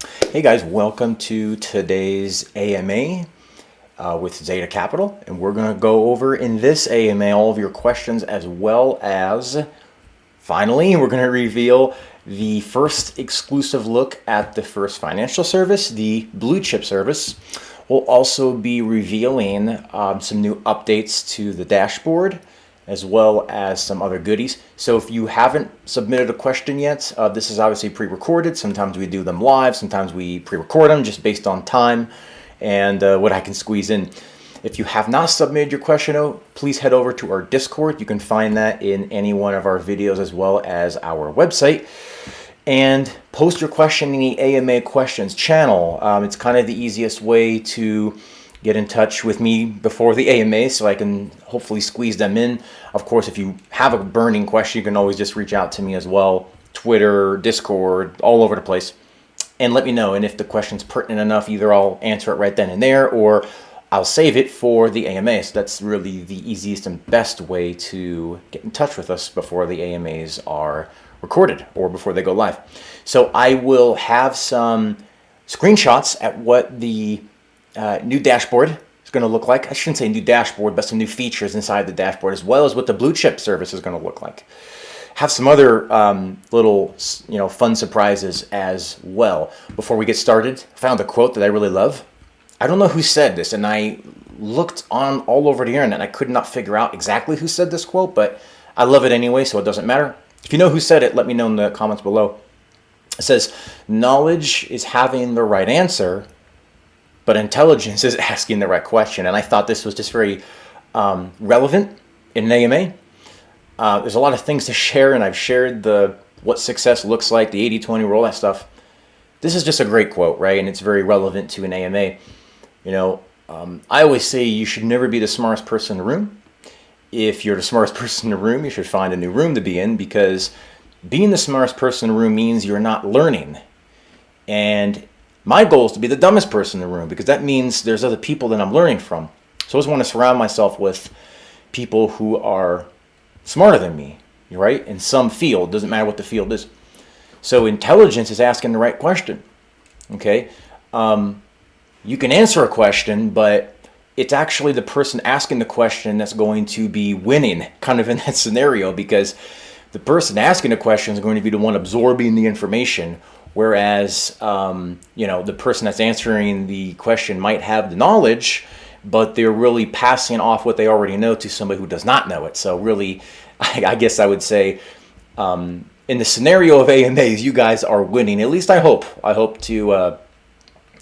Hey guys, welcome to today's AMA with XETA Capital, and we're going to go over in this AMA all of your questions, as well as finally we're going to reveal the first exclusive look at the first financial service, the blue chip service. We'll also be revealing some new updates to the dashboard, as well as some other goodies. So if you haven't submitted a question yet, this is obviously pre-recorded. Sometimes we do them live, sometimes we pre-record them just based on time and what I can squeeze in. If you have not submitted your question, please head over to our Discord. You can find that in any one of our videos, as well as our website. And post your question in the AMA questions channel. It's kind of the easiest way to get in touch with me before the AMA, so I can hopefully squeeze them in. Of course, if you have a burning question, you can always just reach out to me as well. Twitter, Discord, all over the place. And let me know. And if the question's pertinent enough, either I'll answer it right then and there, or I'll save it for the AMA. So that's really the easiest and best way to get in touch with us before the AMAs are recorded or before they go live. So I will have some screenshots at what the new dashboard is going to look like. I shouldn't say new dashboard, but some new features inside the dashboard, as well as what the blue chip service is going to look like. Have some other little, fun surprises as well. Before we get started, I found a quote that I really love. I don't know who said this, and I looked on all over the internet, and I could not figure out exactly who said this quote, but I love it anyway, so it doesn't matter. If you know who said it, let me know in the comments below. It says, "Knowledge is having the right answer, but intelligence is asking the right question." And I thought this was just very relevant in an AMA. There's a lot of things to share, and I've shared what success looks like, the 80-20 rule, that stuff. This is just a great quote, right? And it's very relevant to an AMA. I always say you should never be the smartest person in the room. If you're the smartest person in the room, you should find a new room to be in, because being the smartest person in the room means you're not learning. And my goal is to be the dumbest person in the room, because that means there's other people that I'm learning from. So I always want to surround myself with people who are smarter than me, right? In some field, doesn't matter what the field is. So intelligence is asking the right question, okay? You can answer a question, but it's actually the person asking the question that's going to be winning, kind of in that scenario, because the person asking the question is going to be the one absorbing the information. Whereas, the person that's answering the question might have the knowledge, but they're really passing off what they already know to somebody who does not know it. So really, I guess I would say, in the scenario of AMAs, you guys are winning. At least I hope. I hope to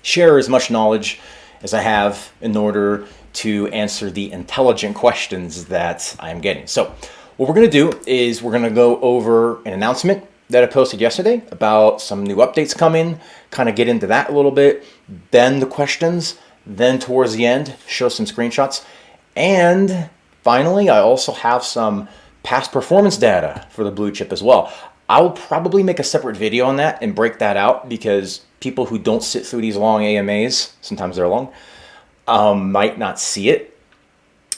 share as much knowledge as I have in order to answer the intelligent questions that I'm getting. So what we're going to do is we're going to go over an announcement that I posted yesterday about some new updates coming, kind of get into that a little bit, then the questions, then towards the end, show some screenshots. And finally, I also have some past performance data for the blue chip as well. I'll probably make a separate video on that and break that out, because people who don't sit through these long AMAs, sometimes they're long, might not see it.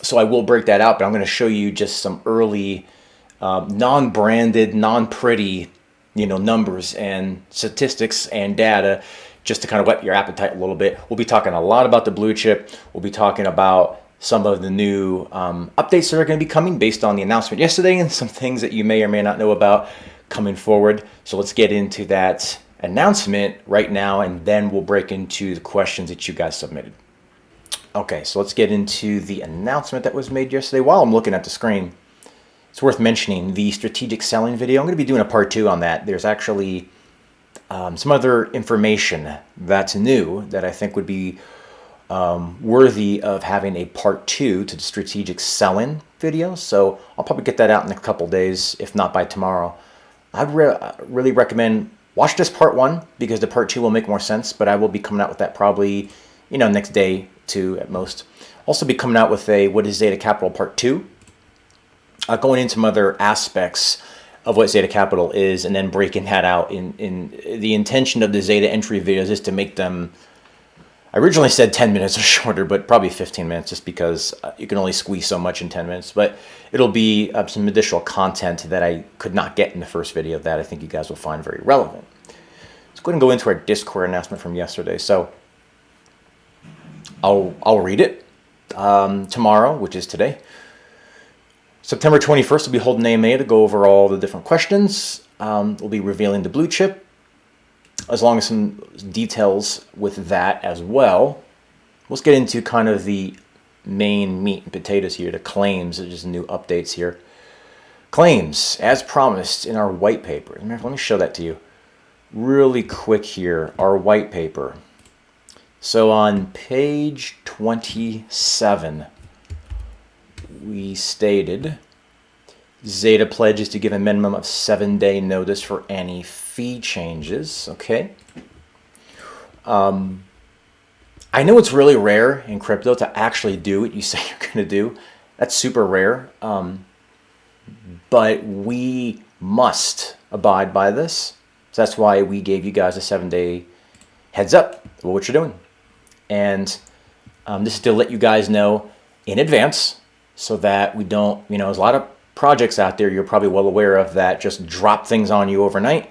So I will break that out, but I'm going to show you just some early non-branded, non-pretty numbers and statistics and data, just to kind of whet your appetite a little bit. We'll be talking a lot about the blue chip. We'll be talking about some of the new updates that are going to be coming based on the announcement yesterday, and some things that you may or may not know about coming forward. So let's get into that announcement right now, and then we'll break into the questions that you guys submitted. Okay, so let's get into the announcement that was made yesterday. While I'm looking at the screen, it's worth mentioning the strategic selling video. I'm going to be doing a part 2 on that. There's actually some other information that's new that I think would be worthy of having a part 2 to the strategic selling video. So I'll probably get that out in a couple days, if not by tomorrow. I'd really recommend watch this part 1, because the part 2 will make more sense, but I will be coming out with that probably, next day, 2 at most. Also be coming out with a What is XETA Capital part 2. Going into some other aspects of what XETA Capital is, and then breaking that out in the intention of the XETA entry videos is to make them, I originally said 10 minutes or shorter, but probably 15 minutes, just because you can only squeeze so much in 10 minutes. But it'll be some additional content that I could not get in the first video that I think you guys will find very relevant. let's go ahead and go into our Discord announcement from yesterday. So I'll read it tomorrow, which is today. September 21st, we'll be holding AMA to go over all the different questions. We'll be revealing the blue chip, as long as some details with that as well. Let's get into kind of the main meat and potatoes here, the claims, just new updates here. Claims, as promised in our white paper. Let me show that to you really quick here, our white paper. So on page 27, we stated XETA pledges to give a minimum of 7-day notice for any fee changes. Okay. I know it's really rare in crypto to actually do what you say you're going to do. That's super rare. But we must abide by this. So that's why we gave you guys a 7-day heads up of what you're doing. And this is to let you guys know in advance so that we don't, there's a lot of projects out there you're probably well aware of that just drop things on you overnight.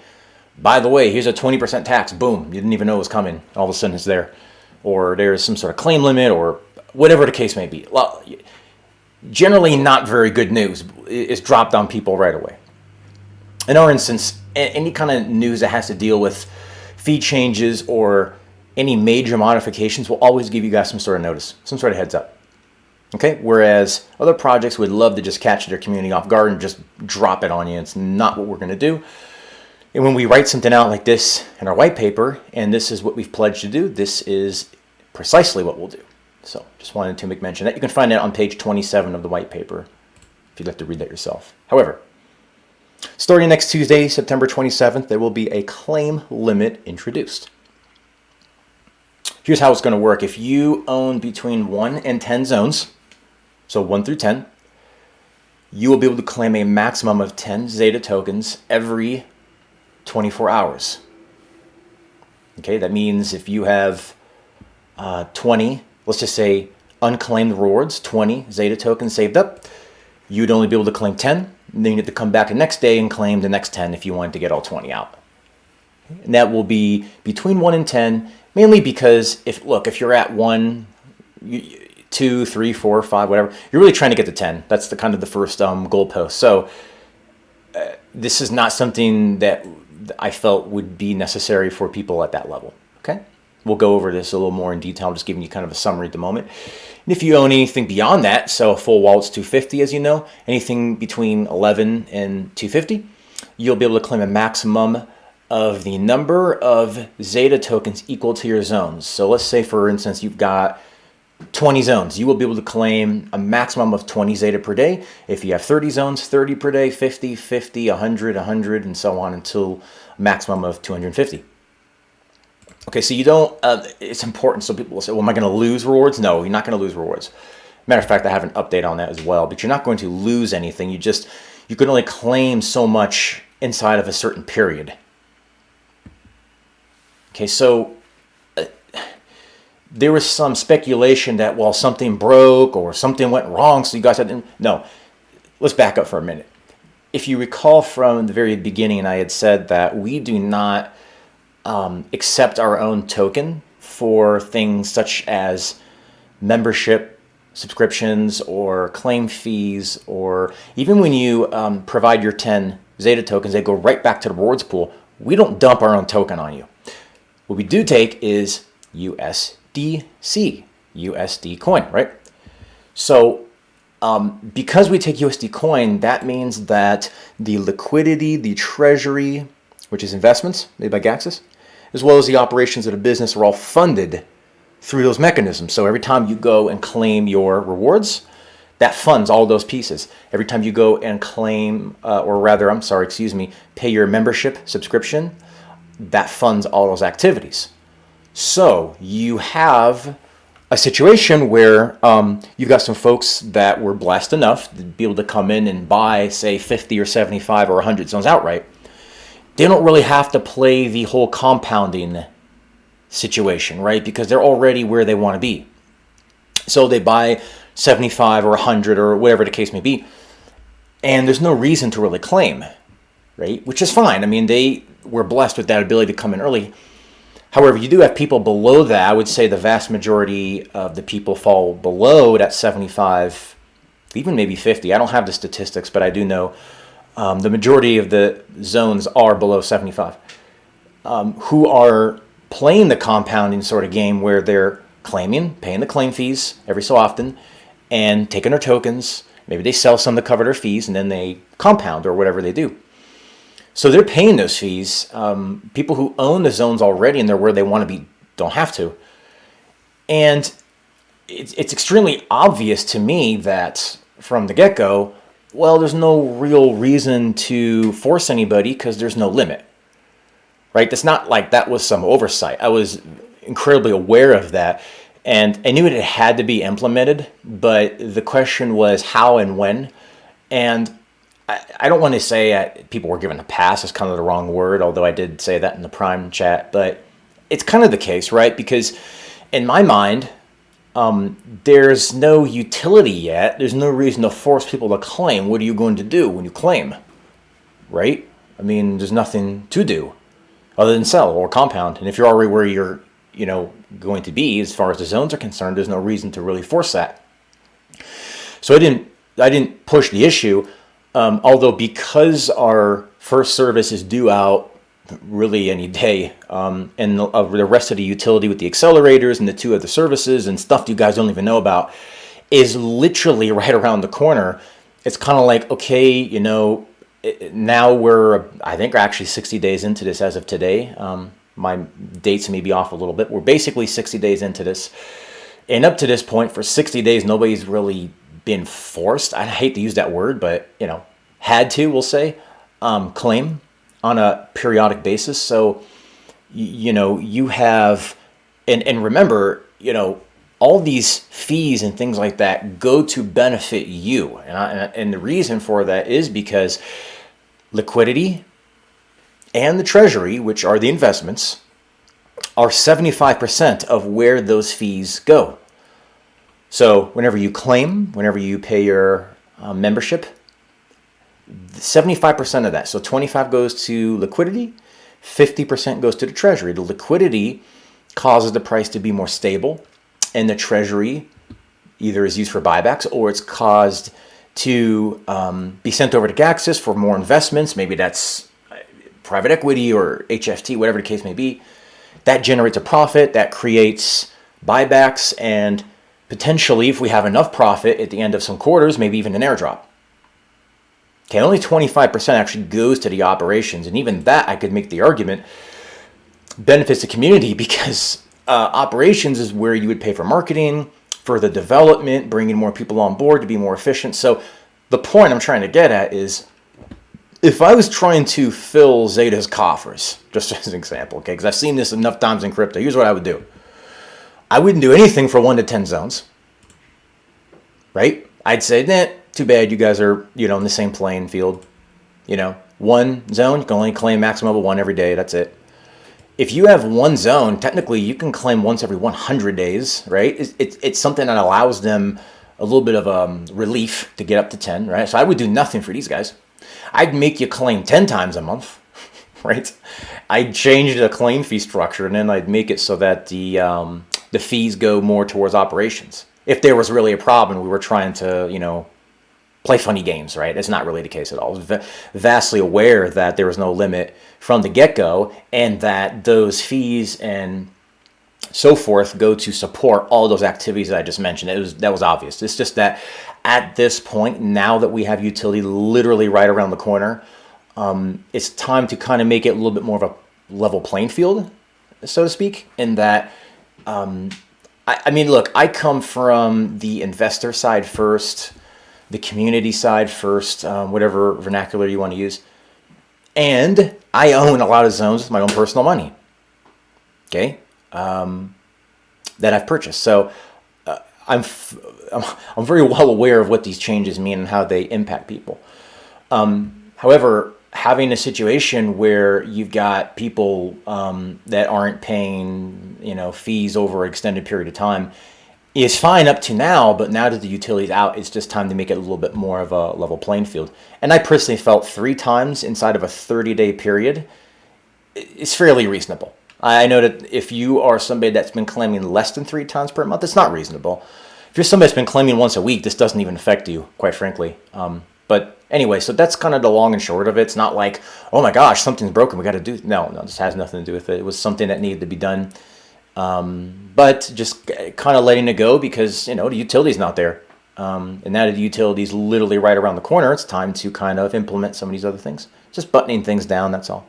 By the way, here's a 20% tax. Boom. You didn't even know it was coming. All of a sudden it's there. Or there's some sort of claim limit or whatever the case may be. Well, generally not very good news is dropped on people right away. In our instance, any kind of news that has to deal with fee changes or any major modifications will always give you guys some sort of notice, some sort of heads up. Okay, whereas other projects would love to just catch their community off guard and just drop it on you. It's not what we're going to do. And when we write something out like this in our white paper, and this is what we've pledged to do, this is precisely what we'll do. So just wanted to make mention that. You can find that on page 27 of the white paper if you'd like to read that yourself. However, starting next Tuesday, September 27th, there will be a claim limit introduced. Here's how it's going to work. If you own between 1 and 10 zones, so 1 through 10, you will be able to claim a maximum of 10 XETA tokens every 24 hours. Okay, that means if you have 20, let's just say unclaimed rewards, 20 XETA tokens saved up, you'd only be able to claim 10, and then you have to come back the next day and claim the next 10 if you wanted to get all 20 out. And that will be between 1 and 10, mainly because if you're at 1, 2, 3, 4, 5, whatever, you're really trying to get to 10. That's the kind of the first goalpost. So this is not something that I felt would be necessary for people at that level. Okay, we'll go over this a little more in detail. I'm just giving you kind of a summary at the moment. And if you own anything beyond that, so a full wallet's 250, as you know, anything between 11 and 250, you'll be able to claim a maximum of the number of XETA tokens equal to your zones. So let's say, for instance, you've got 20 zones. You will be able to claim a maximum of 20 XETA per day. If you have 30 zones, 30 per day, 50, 50, 100, 100, and so on until a maximum of 250. Okay, so you don't, it's important. So people will say, well, am I going to lose rewards? No, you're not going to lose rewards. Matter of fact, I have an update on that as well, but you're not going to lose anything. You can only claim so much inside of a certain period. Okay, so there was some speculation that, well, something broke or something went wrong, so you guys had to... No, let's back up for a minute. If you recall from the very beginning, I had said that we do not accept our own token for things such as membership, subscriptions, or claim fees, or even when you provide your 10 XETA tokens, they go right back to the rewards pool. We don't dump our own token on you. What we do take is USDC, USD coin, right? So because we take USD coin, that means that the liquidity, the treasury, which is investments made by Gaxis, as well as the operations of the business are all funded through those mechanisms. So every time you go and claim your rewards, that funds all those pieces. Every time you go and claim, pay your membership subscription, that funds all those activities. So you have a situation where you've got some folks that were blessed enough to be able to come in and buy, say, 50 or 75 or 100 zones outright. They don't really have to play the whole compounding situation, right? Because they're already where they want to be. So they buy 75 or 100 or whatever the case may be, and there's no reason to really claim, right? Which is fine. I mean, we're blessed with that ability to come in early. However, you do have people below that. I would say the vast majority of the people fall below that 75, even maybe 50. I don't have the statistics, but I do know the majority of the zones are below 75, who are playing the compounding sort of game where they're paying the claim fees every so often, and taking their tokens. Maybe they sell some to cover their fees, and then they compound or whatever they do. So they're paying those fees. People who own the zones already and they're where they want to be don't have to. And it's extremely obvious to me that from the get-go, well, there's no real reason to force anybody because there's no limit, right? It's not like that was some oversight. I was incredibly aware of that, and I knew it had to be implemented, but the question was how and when. And I don't want to say people were given a pass. It's kind of the wrong word, although I did say that in the Prime chat. But it's kind of the case, right? Because in my mind, there's no utility yet. There's no reason to force people to claim. What are you going to do when you claim, right? I mean, there's nothing to do other than sell or compound. And if you're already where you're, going to be as far as the zones are concerned, there's no reason to really force that. So I didn't push the issue. Although because our first service is due out really any day, and the rest of the utility with the accelerators and the 2 other services and stuff you guys don't even know about is literally right around the corner, it's kind of like, okay, now I think we're actually 60 days into this as of today. My dates may be off a little bit. We're basically 60 days into this. And up to this point, for 60 days, nobody's really been forced, I hate to use that word, but had to, we'll say, claim on a periodic basis. So you have, and remember, all these fees and things like that go to benefit you, and the reason for that is because liquidity and the treasury, which are the investments, are 75% of where those fees go. So whenever you claim, whenever you pay your membership, 75% of that. So 25 goes to liquidity, 50% goes to the treasury. The liquidity causes the price to be more stable, and the treasury either is used for buybacks or it's caused to be sent over to Gaxis for more investments. Maybe that's private equity or HFT, whatever the case may be. That generates a profit, that creates buybacks, and potentially, if we have enough profit at the end of some quarters, maybe even an airdrop. Okay, only 25% actually goes to the operations, and even that, I could make the argument, benefits the community because operations is where you would pay for marketing, for the development, bringing more people on board to be more efficient. So the point I'm trying to get at is, if I was trying to fill Zeta's coffers, just as an example, okay, because I've seen this enough times in crypto, here's what I would do. I wouldn't do anything for 1 to 10 zones, right? I'd say, nah, too bad you guys are, in the same playing field. 1 zone, you can only claim maximum of 1 every day, that's it. If you have 1 zone, technically you can claim once every 100 days, right? It's something that allows them a little bit of relief to get up to 10, right? So I would do nothing for these guys. I'd make you claim 10 times a month, right? I'd change the claim fee structure, and then I'd make it so that the fees go more towards operations. If there was really a problem, we were trying to, play funny games, right? It's not really the case at all. I was vastly aware that there was no limit from the get-go, and that those fees and so forth go to support all those activities that I just mentioned. That was obvious. It's just that at this point, now that we have utility literally right around the corner, it's time to kind of make it a little bit more of a level playing field, so to speak, in that, I mean, look, I come from the investor side first, the community side first, whatever vernacular you want to use, and I own a lot of zones with my own personal money, okay, that I've purchased. So I'm very well aware of what these changes mean and how they impact people. However, having a situation where you've got people that aren't paying, fees over an extended period of time is fine up to now, but now that the utility's out, it's just time to make it a little bit more of a level playing field. And I personally felt 3 times inside of a 30-day period is fairly reasonable. I know that if you are somebody that's been claiming less than 3 times per month, it's not reasonable. If you're somebody that's been claiming once a week, this doesn't even affect you, quite frankly. But anyway, so that's kind of the long and short of it. It's not like, oh my gosh, something's broken, we got to do. No, this has nothing to do with it. It was something that needed to be done. But just kind of letting it go because, the utility's not there. And now that the utility's literally right around the corner, it's time to kind of implement some of these other things. Just buttoning things down, that's all.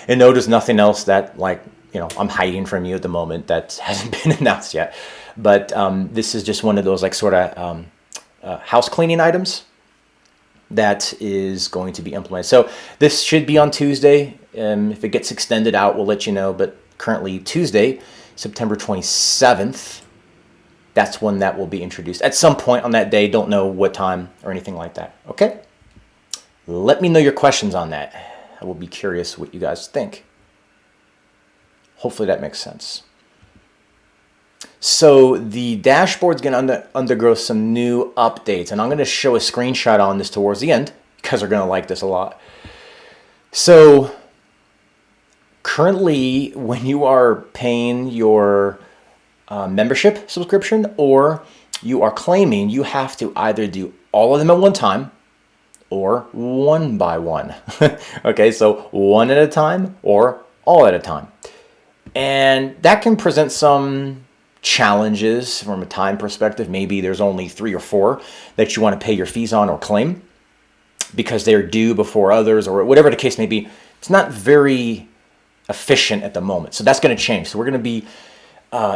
And no, there's nothing else that, I'm hiding from you at the moment that hasn't been announced yet. But this is just one of those, sort of house cleaning items that is going to be implemented. So this should be on Tuesday. If it gets extended out, we'll let you know. But currently Tuesday, September 27th, that's when that will be introduced. At some point on that day, don't know what time or anything like that. Okay? Let me know your questions on that. I will be curious what you guys think. Hopefully that makes sense. So the dashboard's going to undergo some new updates, and I'm going to show a screenshot on this towards the end because we're going to like this a lot. So currently, when you are paying your membership subscription or you are claiming, you have to either do all of them at one time or one by one. Okay, so one at a time or all at a time. And that can present some challenges from a time perspective. Maybe there's only 3 or 4 that you want to pay your fees on or claim because they're due before others or whatever the case may be. It's not very efficient at the moment. So that's going to change. So we're going to be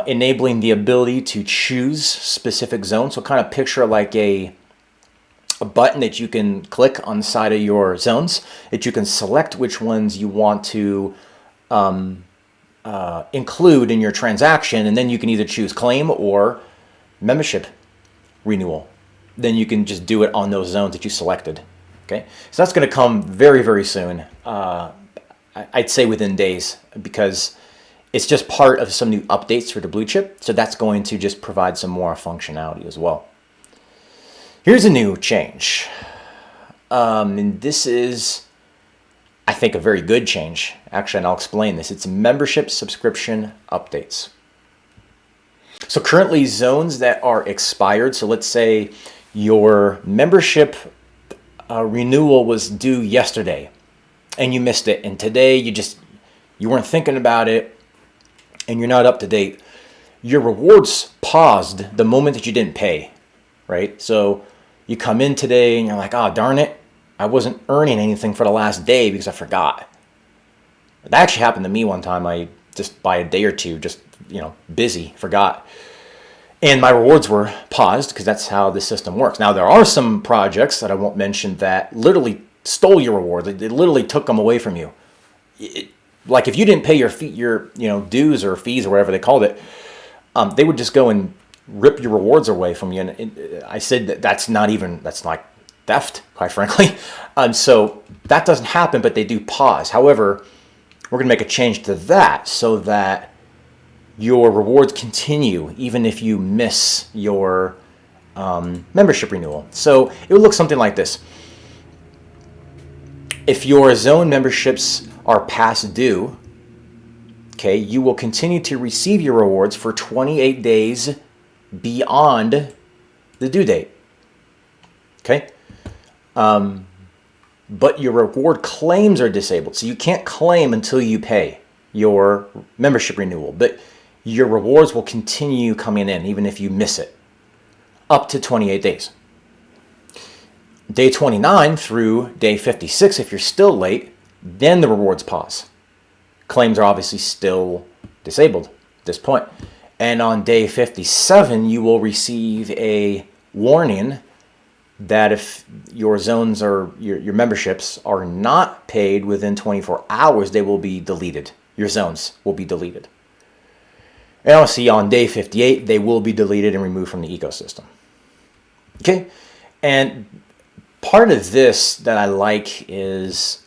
enabling the ability to choose specific zones. So kind of picture like a button that you can click on the side of your zones that you can select which ones you want to include in your transaction, and then you can either choose claim or membership renewal. Then you can just do it on those zones that you selected. Okay, so that's going to come very, very soon. I'd say within days, because it's just part of some new updates for the blue chip. So that's going to just provide some more functionality as well. Here's a new change, and this is, I think, a very good change. Actually, and I'll explain this. It's membership subscription updates. So currently, zones that are expired, so let's say your membership renewal was due yesterday and you missed it, and today you weren't thinking about it and you're not up to date. Your rewards paused the moment that you didn't pay, right? So you come in today and you're like, oh, darn it, I wasn't earning anything for the last day because I forgot. That actually happened to me one time. I just, by a day or two, just, busy, forgot. And my rewards were paused because that's how the system works. Now, there are some projects that I won't mention that literally stole your rewards. They literally took them away from you. Like if you didn't pay your fee, your dues or fees or whatever they called it, they would just go and rip your rewards away from you. And I said that's like theft, quite frankly. So that doesn't happen, but they do pause. However, we're going to make a change to that so that your rewards continue even if you miss your membership renewal. So it would look something like this. If your zone memberships are past due, okay, you will continue to receive your rewards for 28 days beyond the due date. Okay? But your reward claims are disabled. So you can't claim until you pay your membership renewal. But your rewards will continue coming in even if you miss it up to 28 days. Day 29 through day 56, if you're still late, then the rewards pause. Claims are obviously still disabled at this point. And on day 57, you will receive a warning that if your zones or your memberships are not paid within 24 hours, they will be deleted. Your zones will be deleted. And obviously on day 58, they will be deleted and removed from the ecosystem. Okay? And part of this that I like is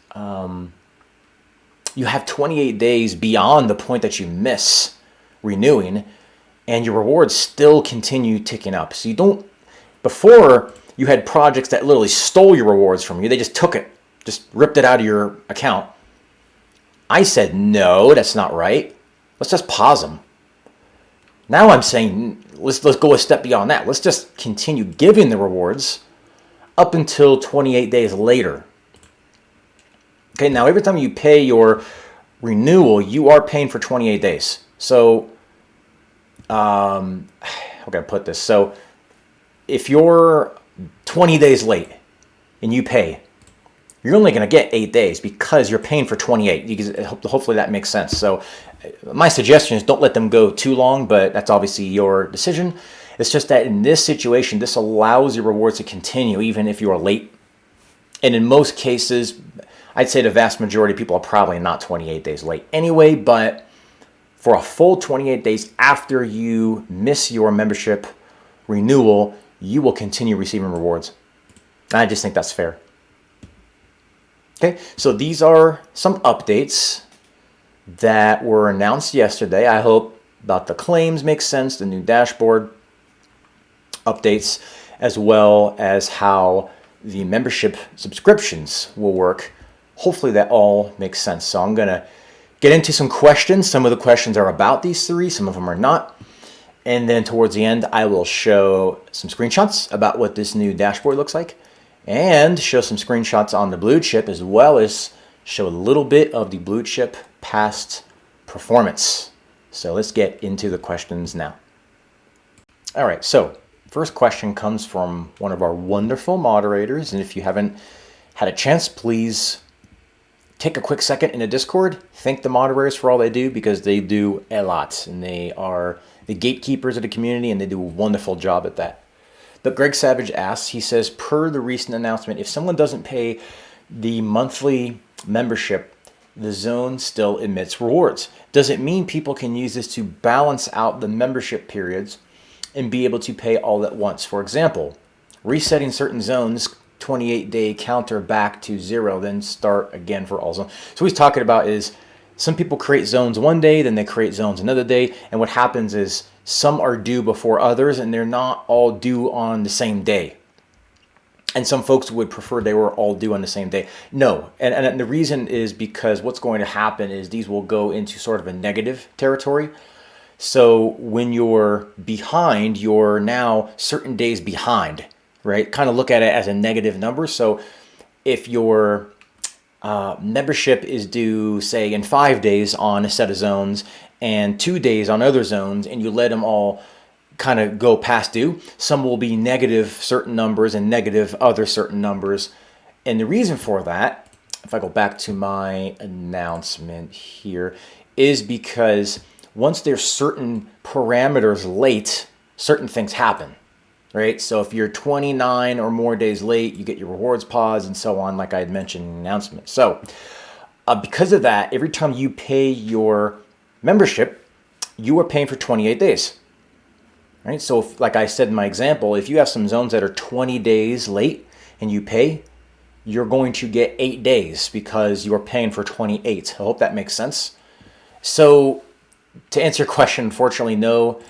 you have 28 days beyond the point that you miss renewing, and your rewards still continue ticking up. So you don't, before you had projects that literally stole your rewards from you. They just took it, just ripped it out of your account. I said, no, that's not right. Let's just pause them. Now I'm saying, let's go a step beyond that. Let's just continue giving the rewards up until 28 days later. Okay, now every time you pay your renewal, you are paying for 28 days. So, how can I put this? So, if you're 20 days late and you pay, you're only going to get 8 days because you're paying for 28. Hopefully that makes sense. So my suggestion is don't let them go too long, but that's obviously your decision. It's just that in this situation, this allows your rewards to continue even if you are late. And in most cases, I'd say the vast majority of people are probably not 28 days late anyway, but for a full 28 days after you miss your membership renewal, you will continue receiving rewards. I just think that's fair. Okay, so these are some updates that were announced yesterday. I hope about the claims make sense, the new dashboard updates, as well as how the membership subscriptions will work. Hopefully that all makes sense. So I'm going to get into some questions. Some of the questions are about these three, some of them are not. And then towards the end, I will show some screenshots about what this new dashboard looks like, and show some screenshots on the blue chip, as well as show a little bit of the blue chip past performance. So let's get into the questions now. All right, so first question comes from one of our wonderful moderators. And if you haven't had a chance, please take a quick second in the Discord. Thank the moderators for all they do, because they do a lot. And they are the gatekeepers of the community, and they do a wonderful job at that. But Greg Savage asks, he says, per the recent announcement, if someone doesn't pay the monthly membership, the zone still emits rewards. Does it mean people can use this to balance out the membership periods and be able to pay all at once? For example, resetting certain zones, 28-day counter back to 0, then start again for all zones. So what he's talking about is some people create zones one day, then they create zones another day, and what happens is some are due before others, and they're not all due on the same day. And some folks would prefer they were all due on the same day. No, and the reason is because what's going to happen is these will go into sort of a negative territory. So when you're behind, you're now certain days behind, right? Kind of look at it as a negative number. So if your membership is due, say, in 5 days on a set of zones and 2 days on other zones, and you let them all kind of go past due, some will be negative certain numbers and negative other certain numbers. And the reason for that, if I go back to my announcement here, is because once there's certain parameters late, certain things happen, right? So if you're 29 or more days late, you get your rewards paused and so on, like I had mentioned in the announcement. So because of that, every time you pay your membership, you are paying for 28 days, right? So if, like I said in my example, if you have some zones that are 20 days late and you pay, you're going to get 8 days because you're paying for 28. I hope that makes sense. So to answer your question, unfortunately, no.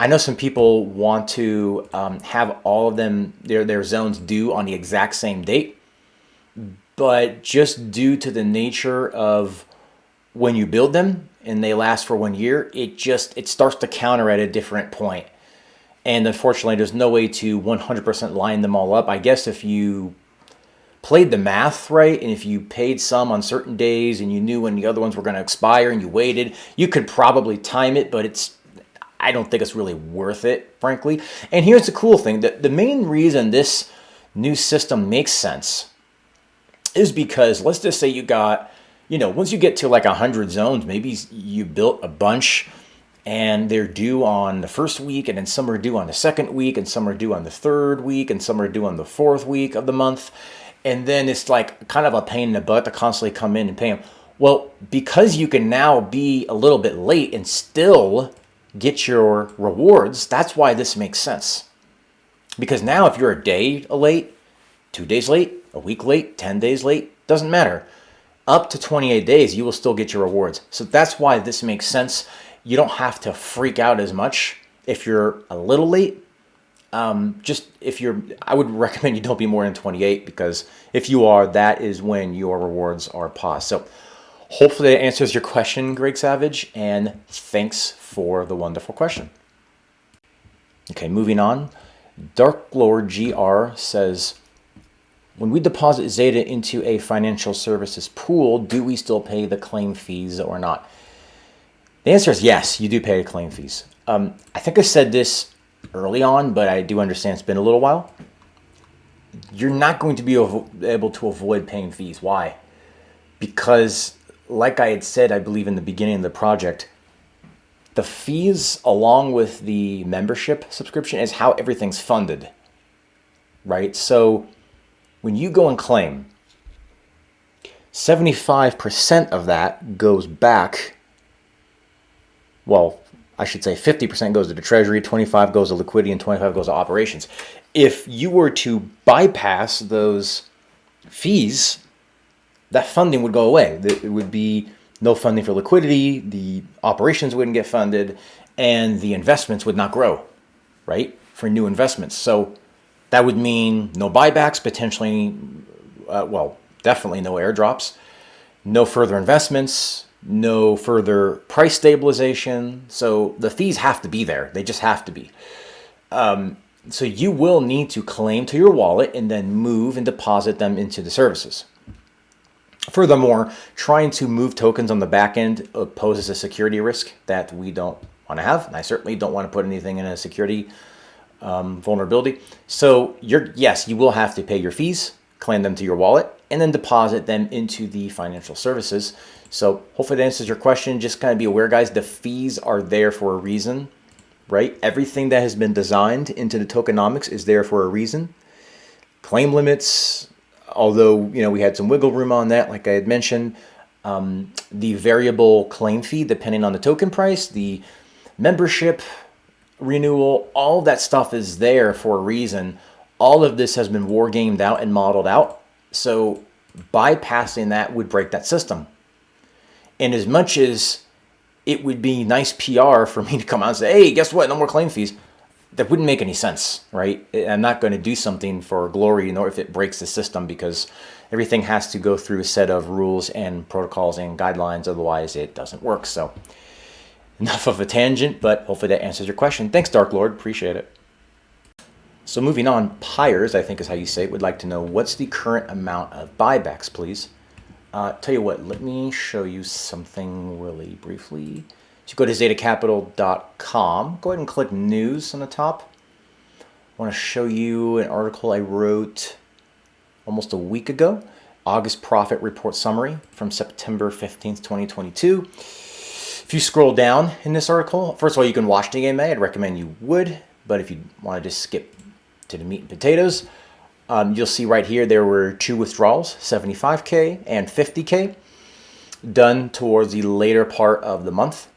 I know some people want to have all of them, their zones due on the exact same date, but just due to the nature of when you build them and they last for 1 year, it starts to counter at a different point. And unfortunately, there's no way to 100% line them all up. I guess if you played the math right, and if you paid some on certain days and you knew when the other ones were going to expire and you waited, you could probably time it, but I don't think it's really worth it, frankly. And here's the cool thing. The main reason this new system makes sense is because, let's just say you got, once you get to like 100 zones, maybe you built a bunch and they're due on the first week, and then some are due on the second week, and some are due on the third week, and some are due on the fourth week of the month. And then it's like kind of a pain in the butt to constantly come in and pay them. Well, because you can now be a little bit late and still get your rewards, that's why this makes sense. Because now if you're a day late, 2 days late, a week late, 10 days late, doesn't matter. Up to 28 days, you will still get your rewards. So that's why this makes sense. You don't have to freak out as much if you're a little late. I would recommend you don't be more than 28, because if you are, that is when your rewards are paused. So Hopefully that answers your question, Greg Savage, and thanks for the wonderful question. Okay, moving on. Dark Lord GR says, when we deposit Zeta into a financial services pool, do we still pay the claim fees or not? The answer is yes, you do pay claim fees. I think I said this early on, but I do understand it's been a little while. You're not going to be able to avoid paying fees. Why? Because, like I had said, I believe in the beginning of the project, the fees along with the membership subscription is how everything's funded, right? So when you go and claim, 75% of that goes back. Well, I should say 50% goes to the treasury, 25 goes to liquidity, and 25 goes to operations. If you were to bypass those fees, that funding would go away. It would be no funding for liquidity, the operations wouldn't get funded, and the investments would not grow, right, for new investments. So that would mean no buybacks, potentially, definitely no airdrops, no further investments, no further price stabilization. So the fees have to be there. They just have to be. So you will need to claim to your wallet and then move and deposit them into the services. Furthermore, trying to move tokens on the back end poses a security risk that we don't want to have. And I certainly don't want to put anything in a security vulnerability. So yes, you will have to pay your fees, claim them to your wallet, and then deposit them into the financial services. So hopefully that answers your question. Just kind of be aware, guys, the fees are there for a reason, right? Everything that has been designed into the tokenomics is there for a reason. Claim limits, although we had some wiggle room on that, like I had mentioned. The variable claim fee, depending on the token price, the membership renewal, all that stuff is there for a reason. All of this has been war gamed out and modeled out. So bypassing that would break that system. And as much as it would be nice PR for me to come out and say, hey, guess what? No more claim fees. That wouldn't make any sense, right? I'm not going to do something for glory, nor if it breaks the system, because everything has to go through a set of rules and protocols and guidelines. Otherwise, it doesn't work. So enough of a tangent, but hopefully that answers your question. Thanks, Dark Lord. Appreciate it. So moving on, Pyres, I think is how you say it, would like to know, what's the current amount of buybacks, please? Tell you what, let me show you something really briefly. So you go to XETAcapital.com. Go ahead and click News on the top. I want to show you an article I wrote almost a week ago. August Profit Report Summary from September 15th, 2022. If you scroll down in this article, first of all, you can watch the AMA. I'd recommend you would. But if you want to just skip to the meat and potatoes, you'll see right here there were two withdrawals, 75K and 50K, done towards the later part of the month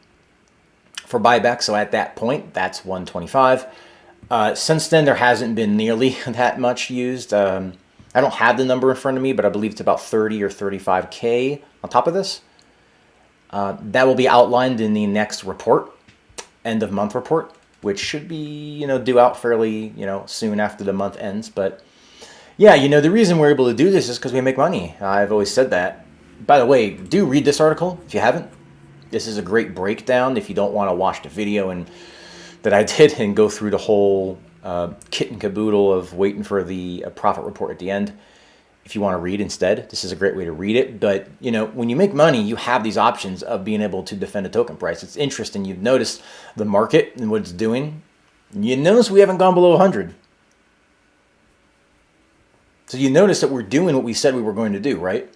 for buyback. So at that point, that's 125. Since then, there hasn't been nearly that much used. I don't have the number in front of me, but I believe it's about 30 or 35K on top of this. That will be outlined in the next report, end of month report, which should be, due out fairly, soon after the month ends. But yeah, the reason we're able to do this is because we make money. I've always said that. By the way, do read this article if you haven't. This is a great breakdown if you don't want to watch the video and that I did and go through the whole kit and caboodle of waiting for the profit report at the end. If you want to read instead, this is a great way to read it. But, when you make money, you have these options of being able to defend a token price. It's interesting. You've noticed the market and what it's doing. You notice we haven't gone below 100. So you notice that we're doing what we said we were going to do, right?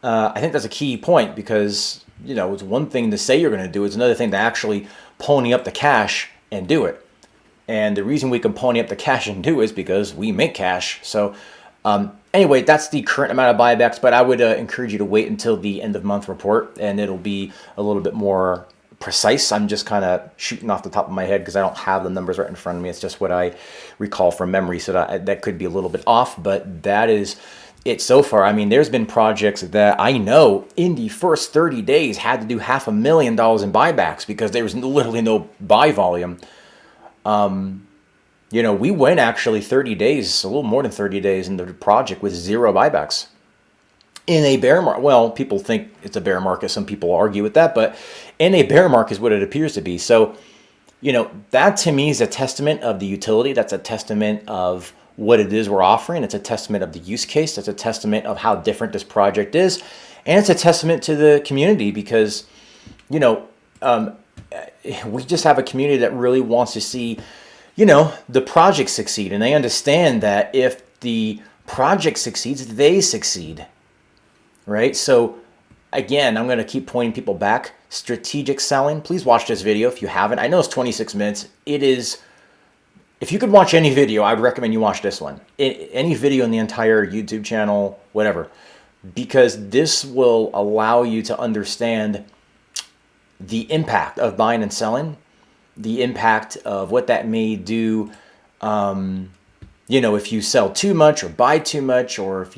I think that's a key point because, it's one thing to say you're going to do. It's another thing to actually pony up the cash and do it. And the reason we can pony up the cash and do it is because we make cash. So anyway, that's the current amount of buybacks, but I would encourage you to wait until the end of month report and it'll be a little bit more precise. I'm just kind of shooting off the top of my head because I don't have the numbers right in front of me. It's just what I recall from memory. So that could be a little bit off, but that is it so far. I mean, there's been projects that I know in the first 30 days had to do $500,000 in buybacks because there was literally no buy volume. We went actually 30 days, a little more than 30 days into the project with 0 buybacks in a bear market, well, people think it's a bear market. Some people argue with that, but in a bear market is what it appears to be. So, that to me is a testament of the utility. That's a testament of what it is we're offering. It's a testament of the use case. It's a testament of how different this project is. And it's a testament to the community because, we just have a community that really wants to see, the project succeed. And they understand that if the project succeeds, they succeed. Right? So again, I'm going to keep pointing people back. Strategic selling. Please watch this video if you haven't. I know it's 26 minutes. It is, if you could watch any video, I would recommend you watch this one. Any video in the entire YouTube channel, whatever. Because this will allow you to understand the impact of buying and selling, the impact of what that may do, if you sell too much or buy too much, or if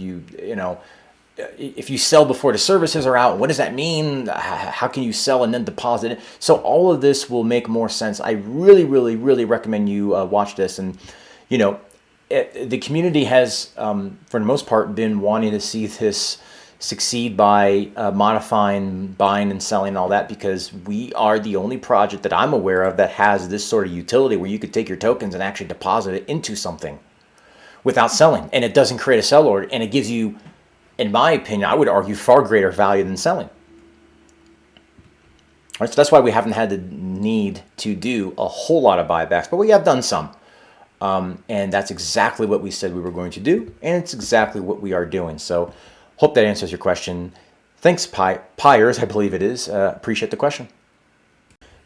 if you sell before the services are out, what does that mean? How can you sell and then deposit it? So all of this will make more sense. I really, really, really recommend you watch this. And, the community has, for the most part, been wanting to see this succeed by modifying, buying and selling and all that, because we are the only project that I'm aware of that has this sort of utility where you could take your tokens and actually deposit it into something without selling. And it doesn't create a sell order. And it gives you, in my opinion, I would argue, far greater value than selling. All right, so that's why we haven't had the need to do a whole lot of buybacks, but we have done some. And that's exactly what we said we were going to do, and it's exactly what we are doing. So hope that answers your question. Thanks, Pyers, I believe it is. Appreciate the question.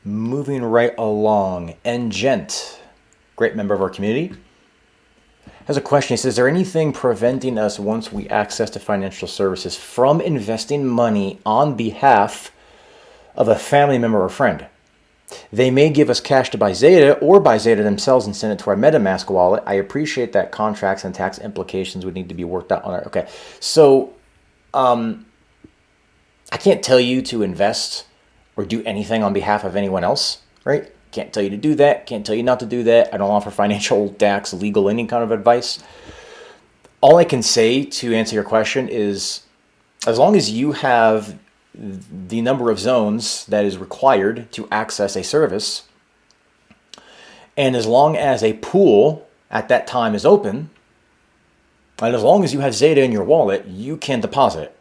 Moving right along, Ngent, great member of our community, has a question. He says, is there anything preventing us once we access to financial services from investing money on behalf of a family member or friend? They may give us cash to buy XETA or buy XETA themselves and send it to our MetaMask wallet. I appreciate that contracts and tax implications would need to be worked out on our, okay. So I can't tell you to invest or do anything on behalf of anyone else, right? Can't tell you to do that. Can't tell you not to do that. I don't offer financial, tax, legal, any kind of advice. All I can say to answer your question is, as long as you have the number of zones that is required to access a service, and as long as a pool at that time is open, and as long as you have XETA in your wallet, you can deposit it.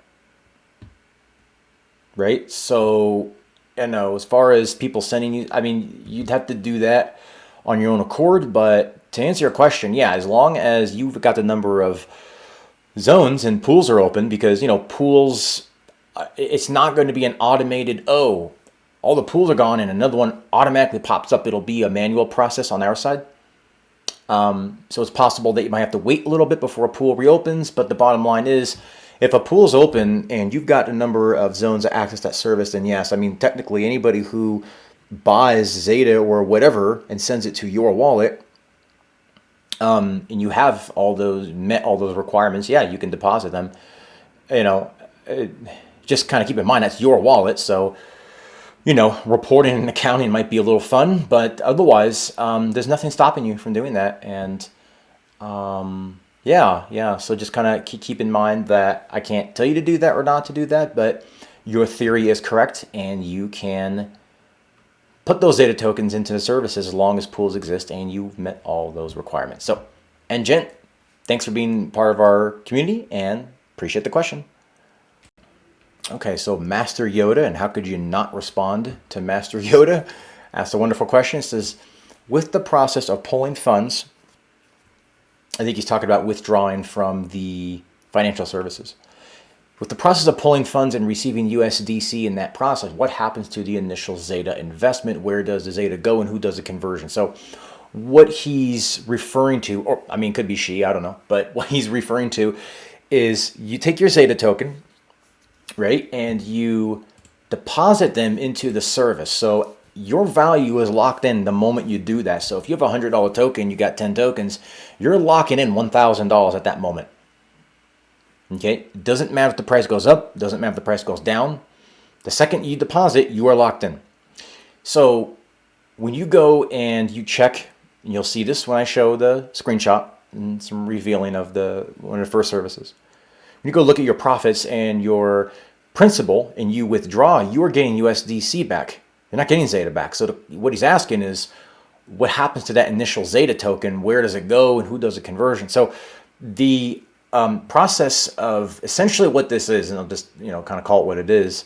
Right? So, as far as people sending you, I mean, you'd have to do that on your own accord. But to answer your question, yeah, as long as you've got the number of zones and pools are open, because, pools, it's not going to be an automated, all the pools are gone and another one automatically pops up. It'll be a manual process on our side. So it's possible that you might have to wait a little bit before a pool reopens. But the bottom line is, if a pool is open and you've got a number of zones that access that service, then yes, I mean, technically anybody who buys XETA or whatever and sends it to your wallet, and you have met all those requirements, yeah, you can deposit them. Just kind of keep in mind that's your wallet, so reporting and accounting might be a little fun, but otherwise, there's nothing stopping you from doing that. And yeah. So just kind of keep in mind that I can't tell you to do that or not to do that, but your theory is correct, and you can put those XETA tokens into the services as long as pools exist and you've met all those requirements. So, and Jen, thanks for being part of our community and appreciate the question. Okay, so Master Yoda, and how could you not respond to Master Yoda? Asked a wonderful question. It says, with the process of pulling funds, I think he's talking about withdrawing from the financial services. With the process of pulling funds and receiving USDC in that process, what happens to the initial XETA investment? Where does the XETA go and who does the conversion? So what he's referring to, or I mean, could be she, I don't know, but what he's referring to is you take your XETA token, right, and you deposit them into the service. So your value is locked in the moment you do that. So if you have a $100 token, you got 10 tokens, you're locking in $1,000 at that moment. Okay, doesn't matter if the price goes up, doesn't matter if the price goes down. The second you deposit, you are locked in. So when you go and you check, and you'll see this when I show the screenshot and some revealing of one of the first services. When you go look at your profits and your principal and you withdraw, you are getting USDC back. You're not getting Zeta back. So what he's asking is, what happens to that initial Zeta token? Where does it go and who does the conversion? So the process of essentially what this is, and I'll just kind of call it what it is,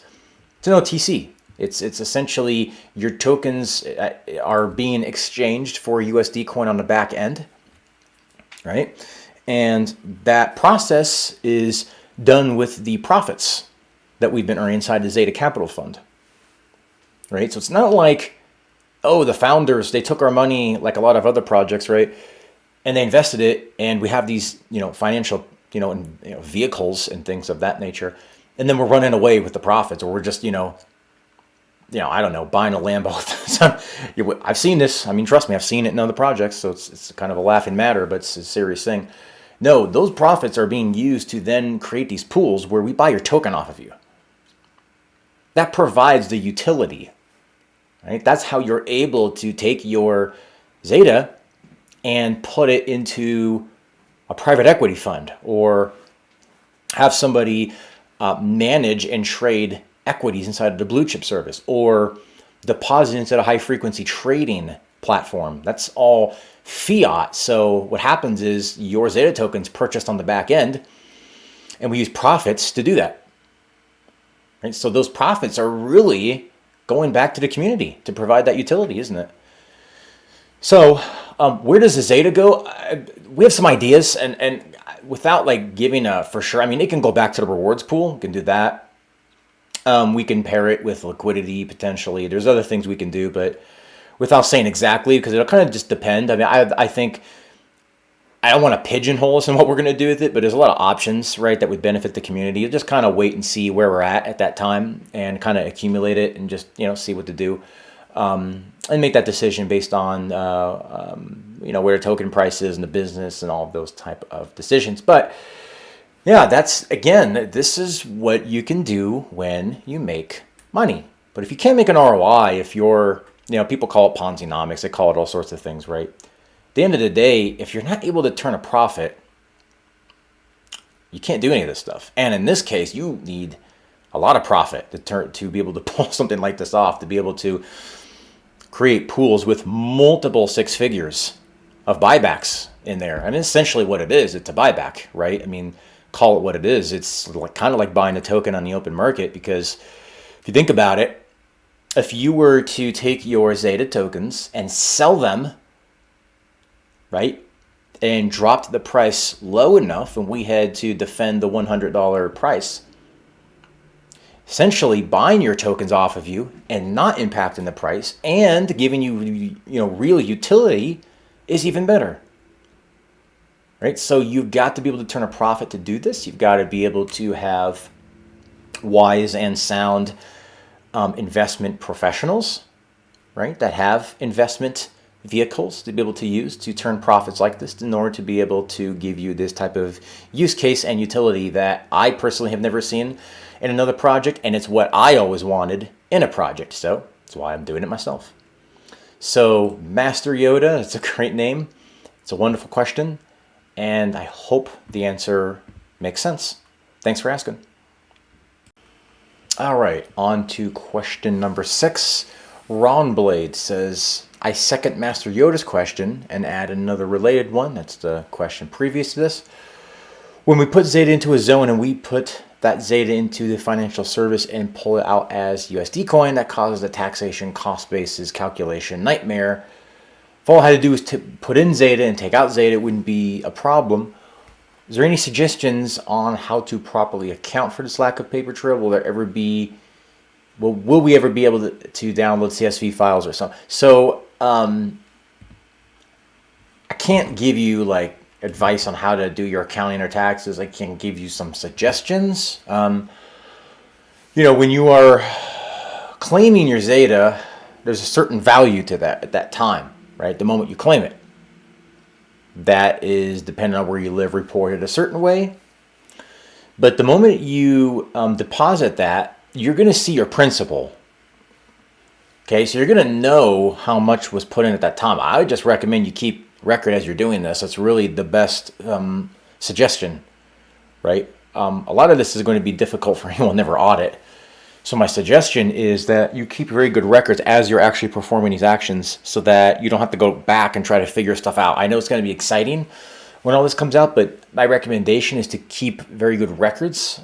it's an OTC. It's essentially your tokens are being exchanged for USD coin on the back end, right? And that process is done with the profits that we've been earning inside the XETA Capital fund, right? So it's not like, oh, the founders, they took our money like a lot of other projects, right? And they invested it, and we have these, financial, vehicles and things of that nature. And then we're running away with the profits, or we're just, I don't know, buying a Lambo. I've seen this. I mean, trust me, I've seen it in other projects. So it's kind of a laughing matter, but it's a serious thing. No, those profits are being used to then create these pools where we buy your token off of you. That provides the utility, right? That's how you're able to take your Zeta and put it into a private equity fund, or have somebody manage and trade equities inside of the blue chip service, or deposit into a high frequency trading platform. That's all fiat. So what happens is your Zeta tokens purchased on the back end, and we use profits to do that. Right? So those profits are really going back to the community to provide that utility, isn't it? So where does the Zeta go? We have some ideas, and without like giving a for sure, I mean, it can go back to the rewards pool. We can do that. We can pair it with liquidity potentially. There's other things we can do, but without saying exactly, because it'll kind of just depend. I mean, I think I don't want to pigeonhole us in what we're going to do with it, but there's a lot of options, right, that would benefit the community. You'll just kind of wait and see where we're at that time, and kind of accumulate it, and just see what to do, and make that decision based on where the token price is and the business and all of those type of decisions. But yeah, this is what you can do when you make money. But if you can't make an ROI, if you're, people call it Ponzi-nomics, they call it all sorts of things, right? At the end of the day, if you're not able to turn a profit, you can't do any of this stuff. And in this case, you need a lot of profit to be able to pull something like this off, to be able to create pools with multiple six figures of buybacks in there. I mean, essentially what it is, it's a buyback, right? I mean, call it what it is. It's kind of like buying a token on the open market, because if you think about it, if you were to take your Zeta tokens and sell them, right, and dropped the price low enough, and we had to defend the $100 price, essentially buying your tokens off of you and not impacting the price and giving you, real utility is even better. Right? So you've got to be able to turn a profit to do this. You've got to be able to have wise and sound investment professionals, right, that have investment vehicles to be able to use to turn profits like this, in order to be able to give you this type of use case and utility that I personally have never seen in another project, and it's what I always wanted in a project. So that's why I'm doing it myself. So Master Yoda, it's a great name. It's a wonderful question, and I hope the answer makes sense. Thanks for asking. All right, on to question number 6. Ron Blade says, I second Master Yoda's question and add another related one. That's the question previous to this. When we put Zeta into a zone and we put that Zeta into the financial service and pull it out as USD coin, that causes a taxation cost basis calculation nightmare. If all I had to do was to put in Zeta and take out Zeta, it wouldn't be a problem. Is there any suggestions on how to properly account for this lack of paper trail? Will we ever be able to download CSV files or something? So I can't give you like advice on how to do your accounting or taxes. I can give you some suggestions. When you are claiming your Zeta, there's a certain value to that at that time, right? The moment you claim it. That is, depending on where you live, reported a certain way. But the moment you deposit that, you're going to see your principal. Okay, so you're going to know how much was put in at that time. I would just recommend you keep record as you're doing this. That's really the best suggestion, right? a lot of this is going to be difficult for anyone never audit. So my suggestion is that you keep very good records as you're actually performing these actions so that you don't have to go back and try to figure stuff out. I know it's going to be exciting when all this comes out, but my recommendation is to keep very good records.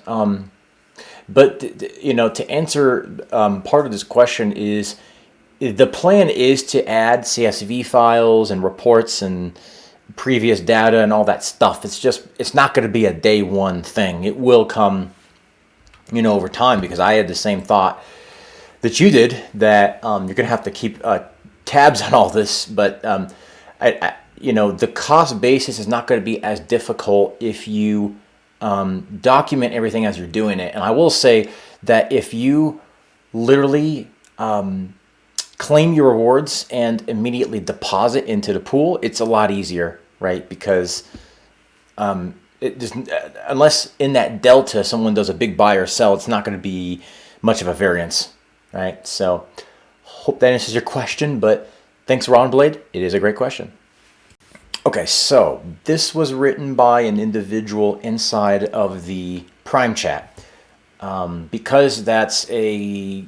But to answer part of this question is, the plan is to add CSV files and reports and previous data and all that stuff. It's not going to be a day one thing. It will come over time, because I had the same thought that you did, that you're going to have to keep tabs on all this. But the cost basis is not going to be as difficult if you document everything as you're doing it. And I will say that if you literally claim your rewards and immediately deposit into the pool, it's a lot easier, right? Because unless in that delta someone does a big buy or sell, it's not going to be much of a variance, right? So hope that answers your question, but thanks, Ron Blade. It is a great question. Okay, so this was written by an individual inside of the Prime chat. Because that's a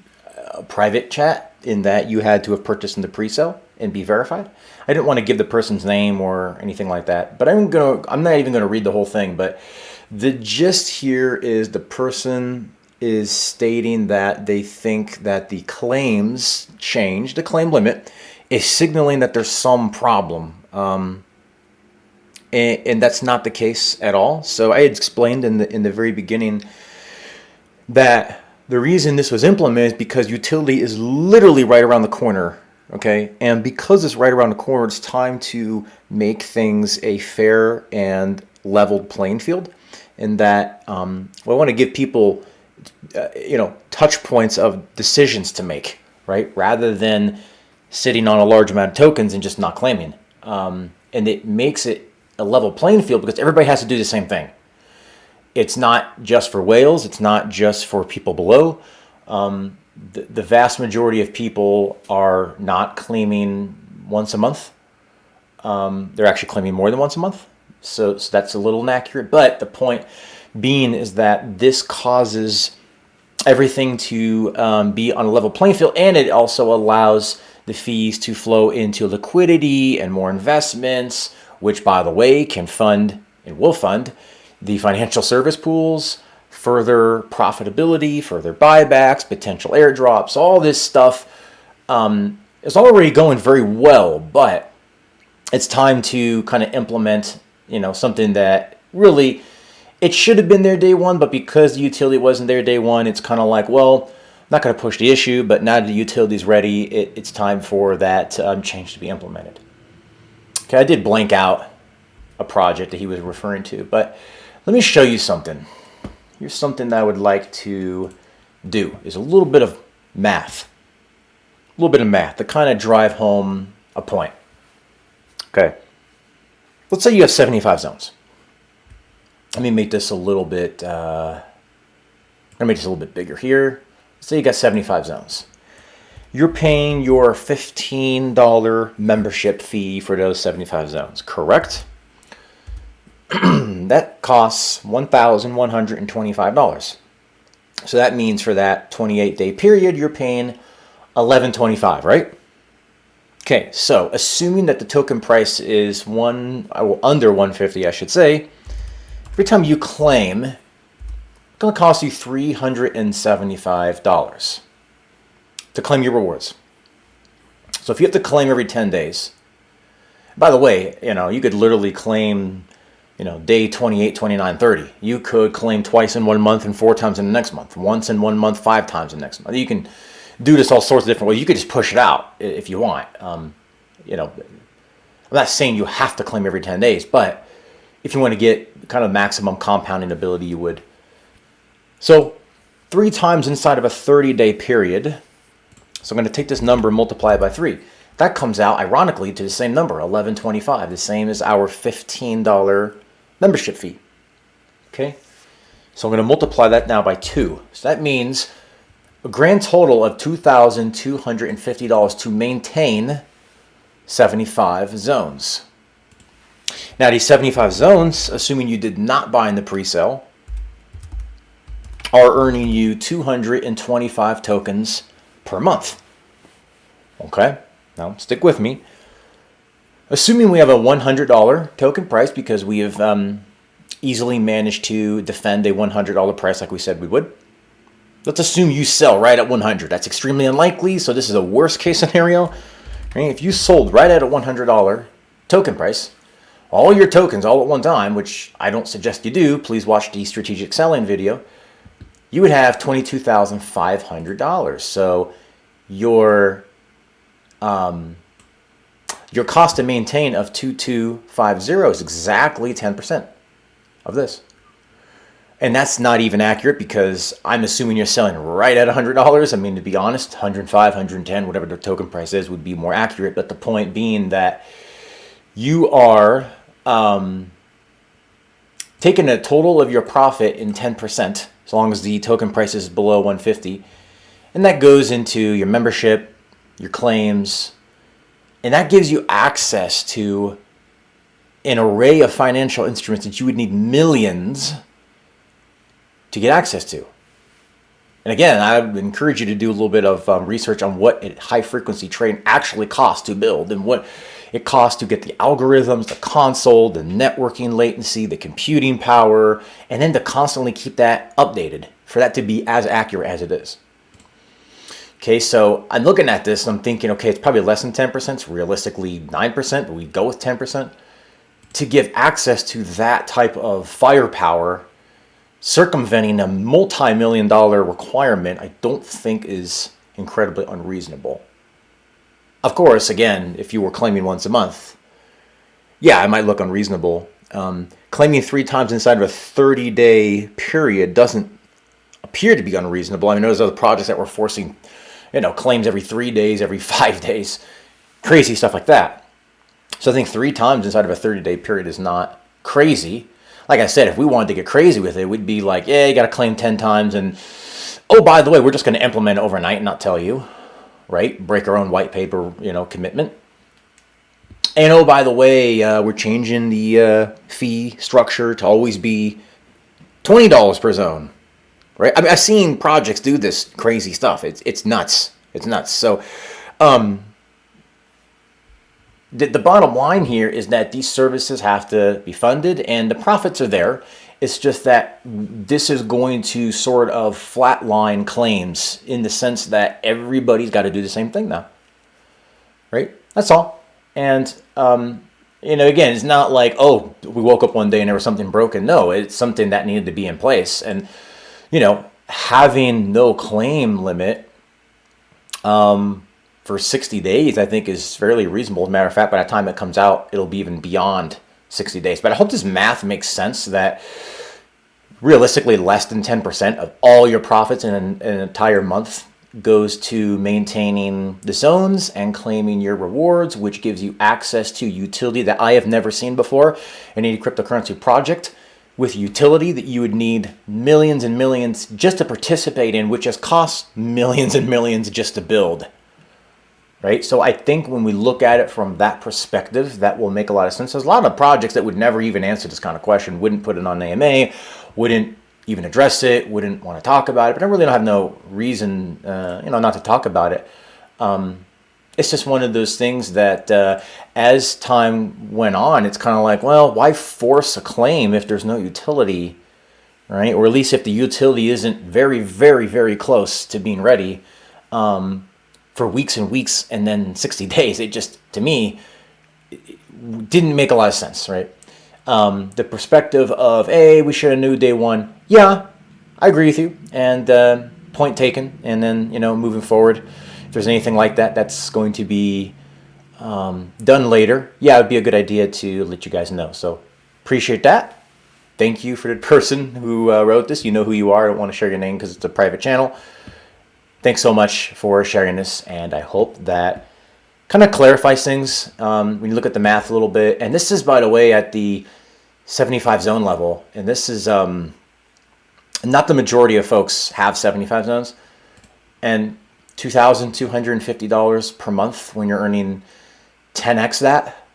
private chat, in that you had to have purchased in the pre-sale and be verified, I didn't want to give the person's name or anything like that, but I'm not even going to read the whole thing. But the gist here is the person is stating that they think that the claims change, the claim limit is signaling that there's some problem. And that's not the case at all. So I had explained in the very beginning that the reason this was implemented is because utility is literally right around the corner. Okay, and because it's right around the corner, it's time to make things a fair and leveled playing field. And that I want to give people, touch points of decisions to make, right? Rather than sitting on a large amount of tokens and just not claiming. And it makes it a level playing field because everybody has to do the same thing. It's not just for whales. It's not just for people below. The vast majority of people are not claiming once a month. They're actually claiming more than once a month. So that's a little inaccurate. But the point being is that this causes everything to be on a level playing field, and it also allows the fees to flow into liquidity and more investments, which, by the way, can fund and will fund the financial service pools, further profitability, further buybacks, potential airdrops. All this stuff is already going very well, but it's time to kind of implement, something that really, it should have been there day one, but because the utility wasn't there day one, it's kind of like, well, I'm not going to push the issue, but now that the utility is ready, it's time for that change to be implemented. Okay, I did blank out a project that he was referring to, but let me show you something. Here's something that I would like to do, is a little bit of math. A little bit of math to kind of drive home a point. Okay. Let's say you have 75 zones. Let me make this a little bit, I'm going to make this a little bit bigger here. Let's say you got 75 zones. You're paying your $15 membership fee for those 75 zones, correct? That costs $1,125. So that means for that 28-day period, you're paying $11.25, right? Okay, so assuming that the token price is under 150, I should say, every time you claim, it's going to cost you $375 to claim your rewards. So if you have to claim every 10 days, by the way, you could literally claim, day 28, 29, 30. You could claim twice in 1 month and 4 times in the next month. Once in 1 month, 5 times in the next month. You can do this all sorts of different ways. You could just push it out if you want. I'm not saying you have to claim every 10 days, but if you want to get kind of maximum compounding ability, you would. So 3 times inside of a 30-day period. So I'm going to take this number and multiply it by 3. That comes out, ironically, to the same number, $11.25, the same as our $15 membership fee. Okay? So I'm going to multiply that now by 2. So that means a grand total of $2,250 to maintain 75 zones. Now, these 75 zones, assuming you did not buy in the pre-sale, are earning you 225 tokens per month. Okay, now stick with me. Assuming we have a $100 token price, because we have easily managed to defend a $100 price like we said we would. Let's assume you sell right at 100. That's extremely unlikely, so this is a worst case scenario. Right? If you sold right at a $100 token price, all your tokens all at one time, which I don't suggest you do, please watch the strategic selling video, you would have $22,500. So your cost to maintain of 2250 is exactly 10% of this. And that's not even accurate, because I'm assuming you're selling right at $100. I mean, to be honest, 105, 110, whatever the token price is, would be more accurate. But the point being that you are taking a total of your profit in 10%, as long as the token price is below 150. And that goes into your membership, your claims, and that gives you access to an array of financial instruments that you would need millions to get access to. And again, I would encourage you to do a little bit of research on what high frequency trading actually costs to build, and what it costs to get the algorithms, the console, the networking latency, the computing power, and then to constantly keep that updated for that to be as accurate as it is. Okay, so I'm looking at this and I'm thinking, okay, it's probably less than 10%, it's realistically 9%, but we go with 10%. To give access to that type of firepower, circumventing a multi-million-dollar requirement, I don't think is incredibly unreasonable. Of course, again, if you were claiming once a month, yeah, it might look unreasonable. Claiming 3 times inside of a 30-day period doesn't appear to be unreasonable. I mean, there's other projects that were forcing, claims every 3 days, every 5 days, crazy stuff like that. So I think 3 times inside of a 30-day period is not crazy. Like I said, if we wanted to get crazy with it, we'd be like, yeah, you got to claim 10 times. And, oh, by the way, we're just going to implement it overnight and not tell you, right? Break our own white paper, commitment. And, oh, by the way, we're changing the fee structure to always be $20 per zone, right? I mean, I've seen projects do this crazy stuff. It's nuts. It's nuts. So, the bottom line here is that these services have to be funded, and the profits are there. It's just that this is going to sort of flatline claims, in the sense that everybody's got to do the same thing now, right? That's all. And, again, it's not like, oh, we woke up one day and there was something broken. No, it's something that needed to be in place. And, having no claim limit, for 60 days, I think is fairly reasonable. As a matter of fact, by the time it comes out, it'll be even beyond 60 days. But I hope this math makes sense, that realistically less than 10% of all your profits in an entire month goes to maintaining the zones and claiming your rewards, which gives you access to utility that I have never seen before in any cryptocurrency project, with utility that you would need millions and millions just to participate in, which has cost millions and millions just to build. Right? So I think when we look at it from that perspective, that will make a lot of sense. There's a lot of projects that would never even answer this kind of question, wouldn't put it on AMA, wouldn't even address it, wouldn't want to talk about it, but I really don't have no reason, not to talk about it. It's just one of those things that as time went on, it's kind of like, well, why force a claim if there's no utility, right? Or at least if the utility isn't very, very, very close to being ready. For weeks and weeks and then 60 days, it just, to me, it didn't make a lot of sense, right? The perspective of, hey, we should have knew day one. Yeah, I agree with you. And point taken. And then, moving forward, if there's anything like that, that's going to be done later. Yeah, it'd be a good idea to let you guys know. So appreciate that. Thank you for the person who wrote this. You know who you are. I don't want to share your name because it's a private channel. Thanks so much for sharing this, and I hope that kind of clarifies things when you look at the math a little bit. And this is, by the way, at the 75 zone level, and this is not the majority of folks have 75 zones, and $2,250 per month when you're earning 10x that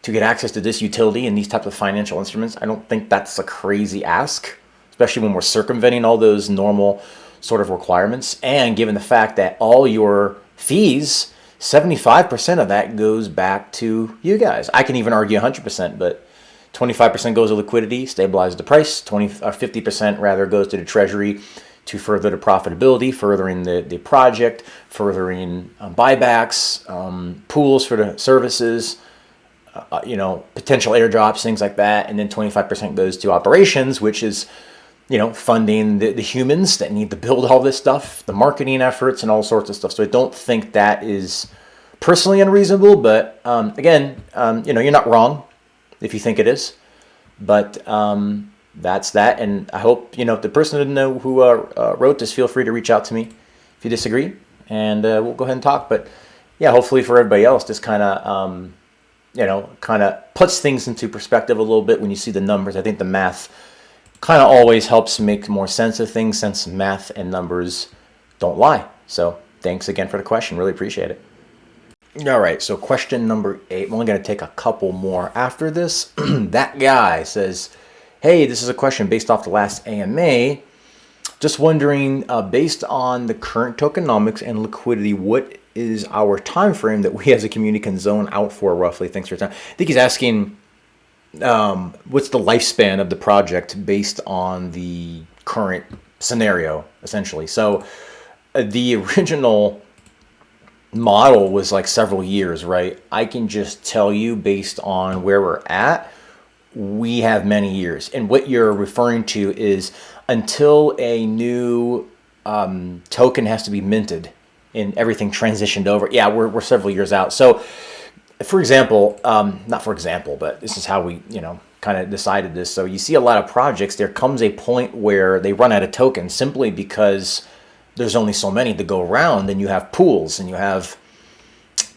to get access to this utility and these types of financial instruments. I don't think that's a crazy ask, especially when we're circumventing all those normal sort of requirements. And given the fact that all your fees, 75% of that goes back to you guys. I can even argue 100%, but 25% goes to liquidity, stabilizes the price. 50% rather goes to the treasury to further the profitability, furthering the project, furthering buybacks, pools for the services, potential airdrops, things like that. And then 25% goes to operations, which is, funding the humans that need to build all this stuff, the marketing efforts and all sorts of stuff. So I don't think that is personally unreasonable, but again, you're not wrong if you think it is. But that's that. And I hope, if the person didn't know who wrote this, feel free to reach out to me if you disagree, and we'll go ahead and talk. But yeah, hopefully for everybody else, this kind of, kind of puts things into perspective a little bit when you see the numbers. I think the math kind of always helps make more sense of things, since math and numbers don't lie. So thanks again for the question. Really appreciate it. All right, so question number 8. I'm only going to take a couple more after this. That guy says, hey, this is a question based off the last AMA. Just wondering, based on the current tokenomics and liquidity, what is our time frame that we as a community can zone out for roughly? Thanks for your time. I think he's asking, what's the lifespan of the project based on the current scenario, essentially. So the original model was like several years, right? I can just tell you, based on where we're at, we have many years. And what you're referring to is until a new token has to be minted and everything transitioned over. Yeah, we're several years out. So for example, not for example, but this is how we, kind of decided this. So you see a lot of projects, there comes a point where they run out of tokens simply because there's only so many to go around, and you have pools and you have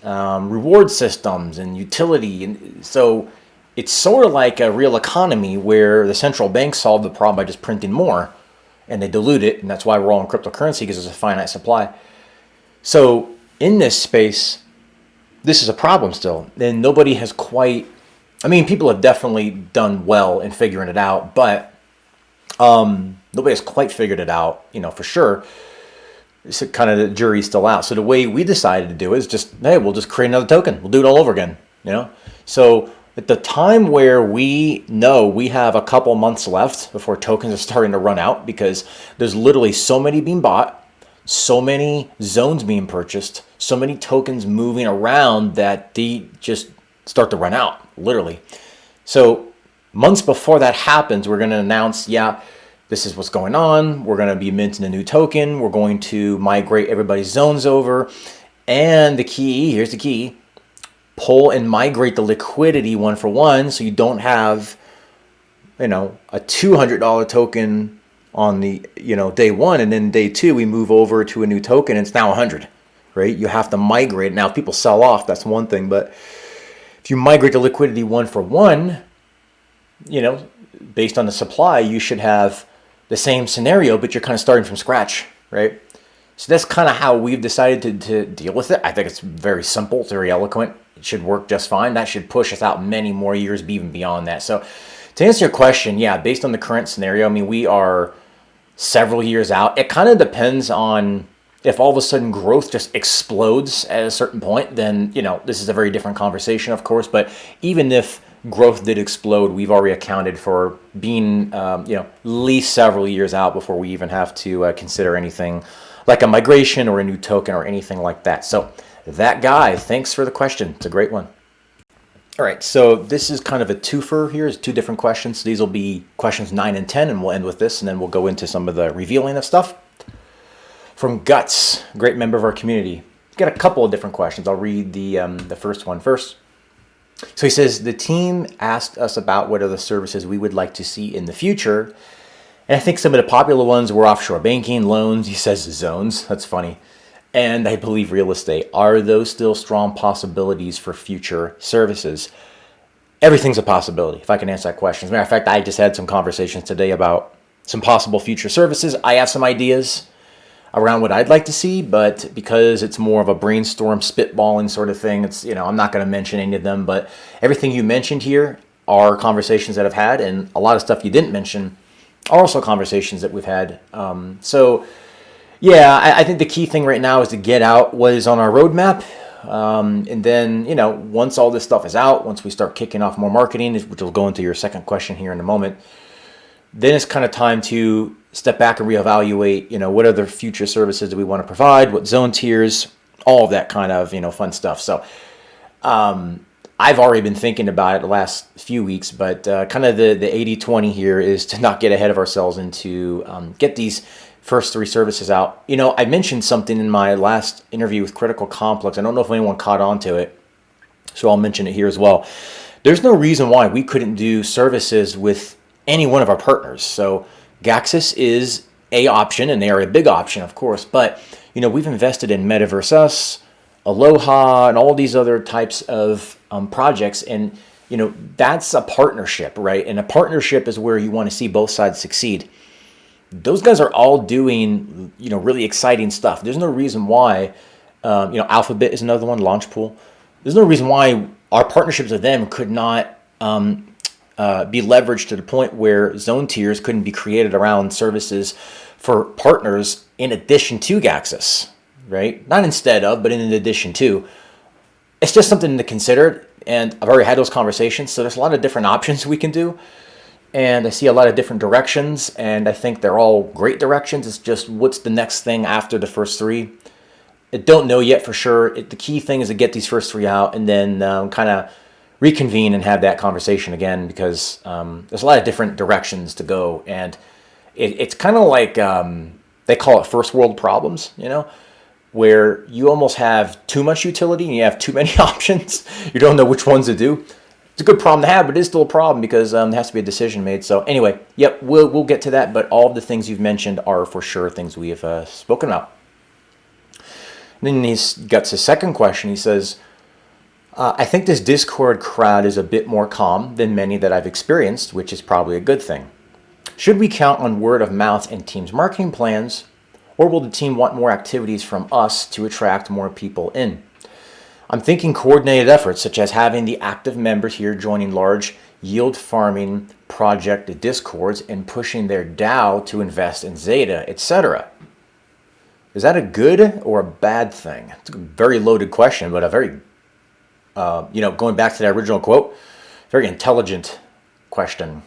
reward systems and utility. And so it's sort of like a real economy where the central bank solved the problem by just printing more, and they dilute it. And that's why we're all in cryptocurrency, because there's a finite supply. So in this space, this is a problem still. And nobody has quite, people have definitely done well in figuring it out, but nobody has quite figured it out, for sure. So kind of the jury's still out. So the way we decided to do it is just, hey, we'll just create another token. We'll do it all over again, So at the time where we know we have a couple months left before tokens are starting to run out, because there's literally so many being bought, so many zones being purchased, so many tokens moving around that they just start to run out, literally. So months before that happens, we're going to announce, this is what's going on. We're going to be minting a new token. We're going to migrate everybody's zones over. And the key, here's the key, pull and migrate the liquidity one for one, so you don't have, a $200 token on the, day one, and then day two, we move over to a new token and it's now 100, right? You have to migrate. Now, if people sell off, that's one thing, but if you migrate the liquidity one for one, based on the supply, you should have the same scenario, but you're kind of starting from scratch, right? So that's kind of how we've decided to deal with it. I think it's very simple. It's very eloquent. It should work just fine. That should push us out many more years, even beyond that. So to answer your question, based on the current scenario, we are several years out. It kind of depends on if all of a sudden growth just explodes at a certain point, then, this is a very different conversation, of course. But even if growth did explode, we've already accounted for being, at least several years out before we even have to consider anything like a migration or a new token or anything like that. So that guy, thanks for the question. It's a great one. All right, so this is kind of a twofer here. It's 2 different questions. These will be questions 9 and 10, and we'll end with this, and then we'll go into some of the revealing of stuff. From Guts, great member of our community. Got a couple of different questions. I'll read the first one first. So he says, the team asked us about what are the services we would like to see in the future. And I think some of the popular ones were offshore banking, loans, he says zones, that's funny, and I believe real estate. Are those still strong possibilities for future services? Everything's a possibility, if I can answer that question. As a matter of fact, I just had some conversations today about some possible future services. I have some ideas around what I'd like to see, but because it's more of a brainstorm, spitballing sort of thing, it's, I'm not going to mention any of them, but everything you mentioned here are conversations that I've had, and a lot of stuff you didn't mention are also conversations that we've had. So yeah, I think the key thing right now is to get out what is on our roadmap. And then, once all this stuff is out, once we start kicking off more marketing, which will go into your second question here in a moment, then it's kind of time to step back and reevaluate, what other future services do we want to provide, what zone tiers, all of that kind of, fun stuff. So I've already been thinking about it the last few weeks, but kind of the 80-20 here is to not get ahead of ourselves and to get these first 3 services out. I mentioned something in my last interview with Critical Complex. I don't know if anyone caught on to it, so I'll mention it here as well. There's no reason why we couldn't do services with any one of our partners. So Gaxis is a option, and they are a big option, of course, but we've invested in Metaverse Us, Aloha, and all these other types of projects, and that's a partnership, right? And a partnership is where you want to see both sides succeed. Those guys are all doing, really exciting stuff. There's no reason why, Alphabet is another one, Launchpool. There's no reason why our partnerships with them could not be leveraged to the point where zone tiers couldn't be created around services for partners in addition to Gaxis, right? Not instead of, but in addition to. It's just something to consider, and I've already had those conversations, so there's a lot of different options we can do. And I see a lot of different directions, and I think they're all great directions. It's just what's the next thing after the first 3. I don't know yet for sure. The key thing is to get these first 3 out and then kind of reconvene and have that conversation again, because there's a lot of different directions to go. And it's kind of like they call it first world problems, where you almost have too much utility and you have too many options. You don't know which ones to do. It's a good problem to have, but it is still a problem because there has to be a decision made. So anyway, yep, we'll get to that. But all of the things you've mentioned are for sure things we have spoken about. And then he's got his second question. He says, I think this Discord crowd is a bit more calm than many that I've experienced, which is probably a good thing. Should we count on word of mouth and team's marketing plans, or will the team want more activities from us to attract more people in? I'm thinking coordinated efforts, such as having the active members here joining large yield farming project discords and pushing their DAO to invest in Zeta, etc. Is that a good or a bad thing? It's a very loaded question, but a very, going back to that original quote, very intelligent question.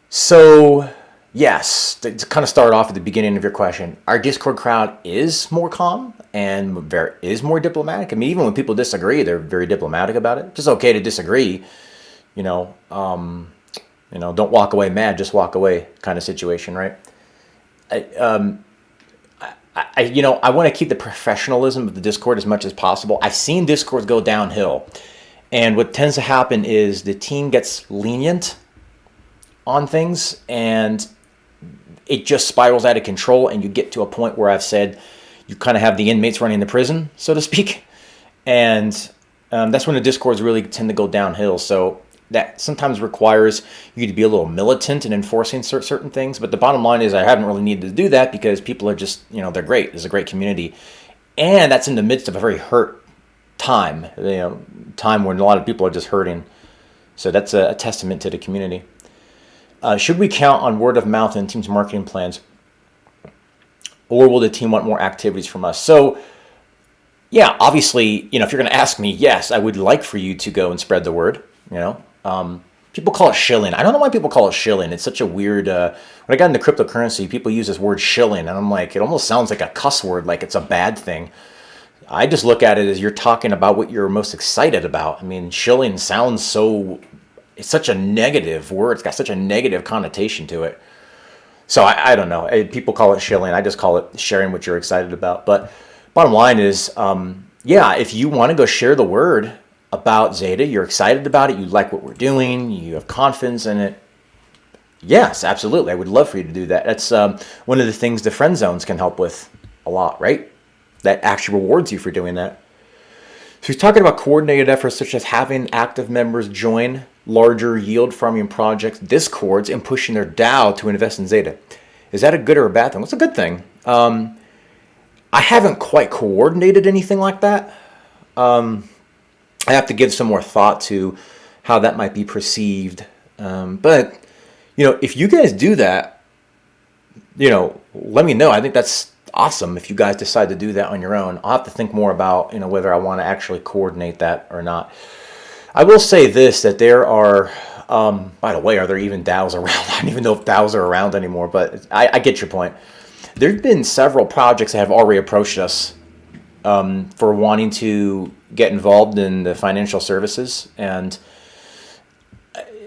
So yes, to kind of start off at the beginning of your question, our Discord crowd is more calm and is more diplomatic. I mean, even when people disagree, they're very diplomatic about it. It's just okay to disagree, don't walk away mad, just walk away kind of situation, right? I want to keep the professionalism of the Discord as much as possible. I've seen Discords go downhill, and what tends to happen is the team gets lenient on things, and it just spirals out of control, and you get to a point where I've said you kind of have the inmates running the prison, so to speak, and that's when the Discords really tend to go downhill. So that sometimes requires you to be a little militant in enforcing certain things, but the bottom line is I haven't really needed to do that because people are just, they're great. It's a great community, and that's in the midst of a very hurt time, time when a lot of people are just hurting. So that's a testament to the community. Should we count on word of mouth and team's marketing plans, or will the team want more activities from us? So, yeah, obviously, if you're going to ask me, yes, I would like for you to go and spread the word. People call it shilling. I don't know why people call it shilling. It's such a weird. When I got into cryptocurrency, people use this word shilling, and I'm like, it almost sounds like a cuss word, like it's a bad thing. I just look at it as you're talking about what you're most excited about. I mean, shilling sounds so. It's such a negative word. It's got such a negative connotation to it. So I don't know. People call it shilling. I just call it sharing what you're excited about. But bottom line is, if you want to go share the word about Zeta, you're excited about it, you like what we're doing, you have confidence in it, yes, absolutely. I would love for you to do that. That's one of the things the friend zones can help with a lot, right? That actually rewards you for doing that. So he's talking about coordinated efforts such as having active members join larger yield farming projects, discords, and pushing their DAO to invest in Zeta. Is that a good or a bad thing? Well, it's a good thing. I haven't quite coordinated anything like that. I have to give some more thought to how that might be perceived. But, If you guys do that, let me know. I think that's awesome if you guys decide to do that on your own. I'll have to think more about, whether I want to actually coordinate that or not. I will say this, that there are, by the way, are there even DAOs around? I don't even know if DAOs are around anymore, but I get your point. There's been several projects that have already approached us for wanting to get involved in the financial services. And,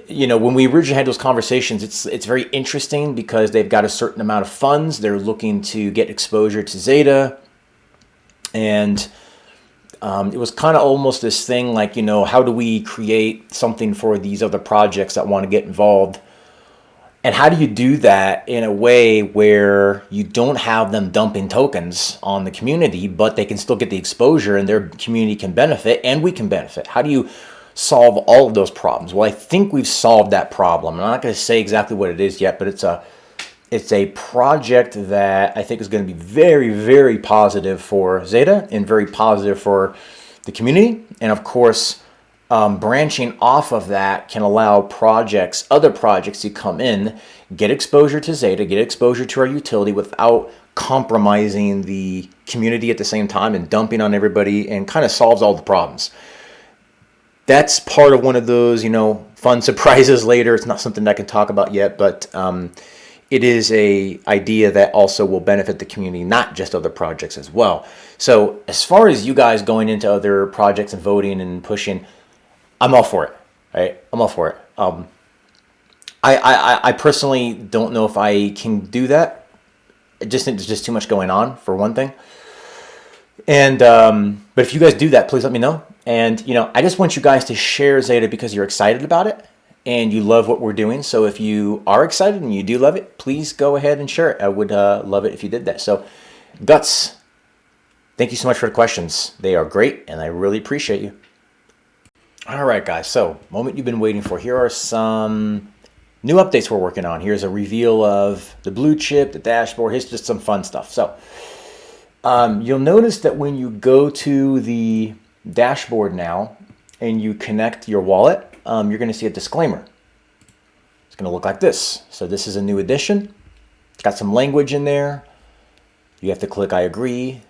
when we originally had those conversations, it's very interesting because they've got a certain amount of funds. They're looking to get exposure to XETA. And it was kind of almost this thing like, how do we create something for these other projects that want to get involved? And how do you do that in a way where you don't have them dumping tokens on the community, but they can still get the exposure and their community can benefit and we can benefit? How do you solve all of those problems? Well, I think we've solved that problem. I'm not going to say exactly what it is yet, but it's a project that I think is going to be very, very positive for XETA and very positive for the community. And of course, branching off of that can allow other projects to come in, get exposure to XETA, get exposure to our utility without compromising the community at the same time and dumping on everybody, and kind of solves all the problems. That's part of one of those, fun surprises later. It's not something that I can talk about yet, but it is a idea that also will benefit the community, not just other projects as well. So as far as you guys going into other projects and voting and pushing, I'm all for it. Right? I'm all for it. I personally don't know if I can do that. I just think there's just too much going on, for one thing. And but if you guys do that, please let me know. And I just want you guys to share XETA because you're excited about it and you love what we're doing. So if you are excited and you do love it, please go ahead and share it. I would love it if you did that. So Guts, thank you so much for the questions. They are great and I really appreciate you. All right, guys. So moment you've been waiting for. Here are some new updates we're working on. Here's a reveal of the blue chip, the dashboard. Here's just some fun stuff. So you'll notice that when you go to the dashboard now and you connect your wallet, you're going to see a disclaimer. It's going to look like this. So this is a new addition. It's got some language in there. You have to click I agree.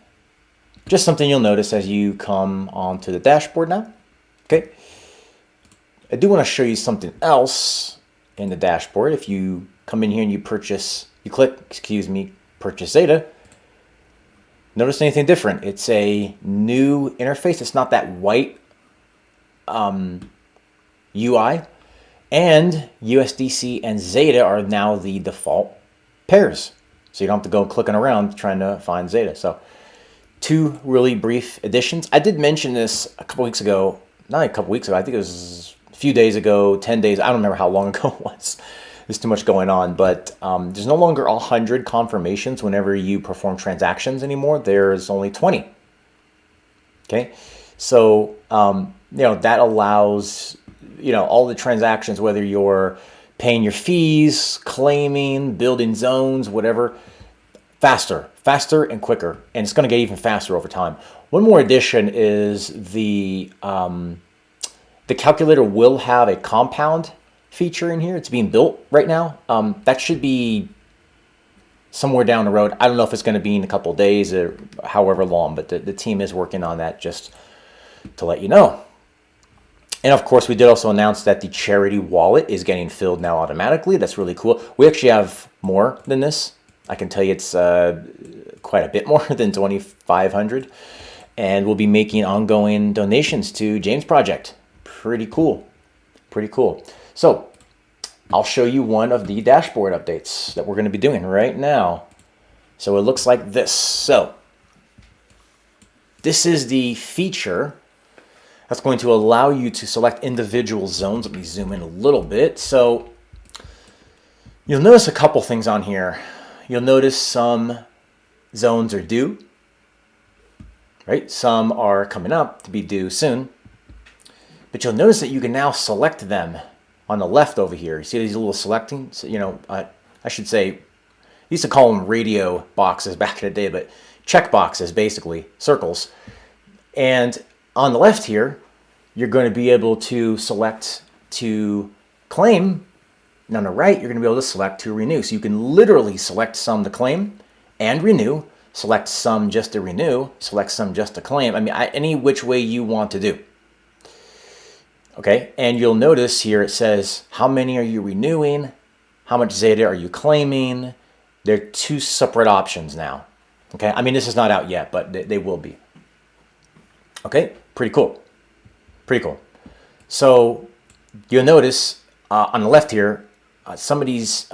Just something you'll notice as you come onto the dashboard now. Okay. I do want to show you something else in the dashboard. If you come in here and you purchase XETA, notice anything different? It's a new interface. It's not that white UI. And USDC and XETA are now the default pairs. So you don't have to go clicking around trying to find XETA. So two really brief additions. I did mention this a couple weeks ago. Not a couple weeks ago. I think it was a few days ago, 10 days. I don't remember how long ago it was. There's too much going on, but there's no longer 100 confirmations whenever you perform transactions anymore. There's only 20. Okay, so that allows all the transactions, whether you're paying your fees, claiming, building zones, whatever, faster and quicker, and it's going to get even faster over time. One more addition is the calculator will have a compound feature in here. It's being built right now. That should be somewhere down the road. I don't know if it's going to be in a couple of days or however long, but the team is working on that, just to let you know. And of course, we did also announce that the charity wallet is getting filled now automatically. That's really cool. We actually have more than this. I can tell you it's quite a bit more than 2,500. And we'll be making ongoing donations to James Project. Pretty cool. Pretty cool. So I'll show you one of the dashboard updates that we're going to be doing right now. So it looks like this. So this is the feature that's going to allow you to select individual zones. Let me zoom in a little bit. So you'll notice a couple things on here. You'll notice some zones are due, right? Some are coming up to be due soon. But you'll notice that you can now select them on the left over here. You see these little selecting? So, I should say, I used to call them radio boxes back in the day, but check boxes, basically, circles. And on the left here, you're going to be able to select to claim And on the right, you're going to be able to select to renew. So you can literally select some to claim and renew, select some just to renew, select some just to claim. I mean, any which way you want to do. Okay, and you'll notice here it says, how many are you renewing? How much Zeta are you claiming? They're two separate options now. Okay, I mean, this is not out yet, but they will be. Okay, pretty cool. Pretty cool. So you'll notice on the left here, some of these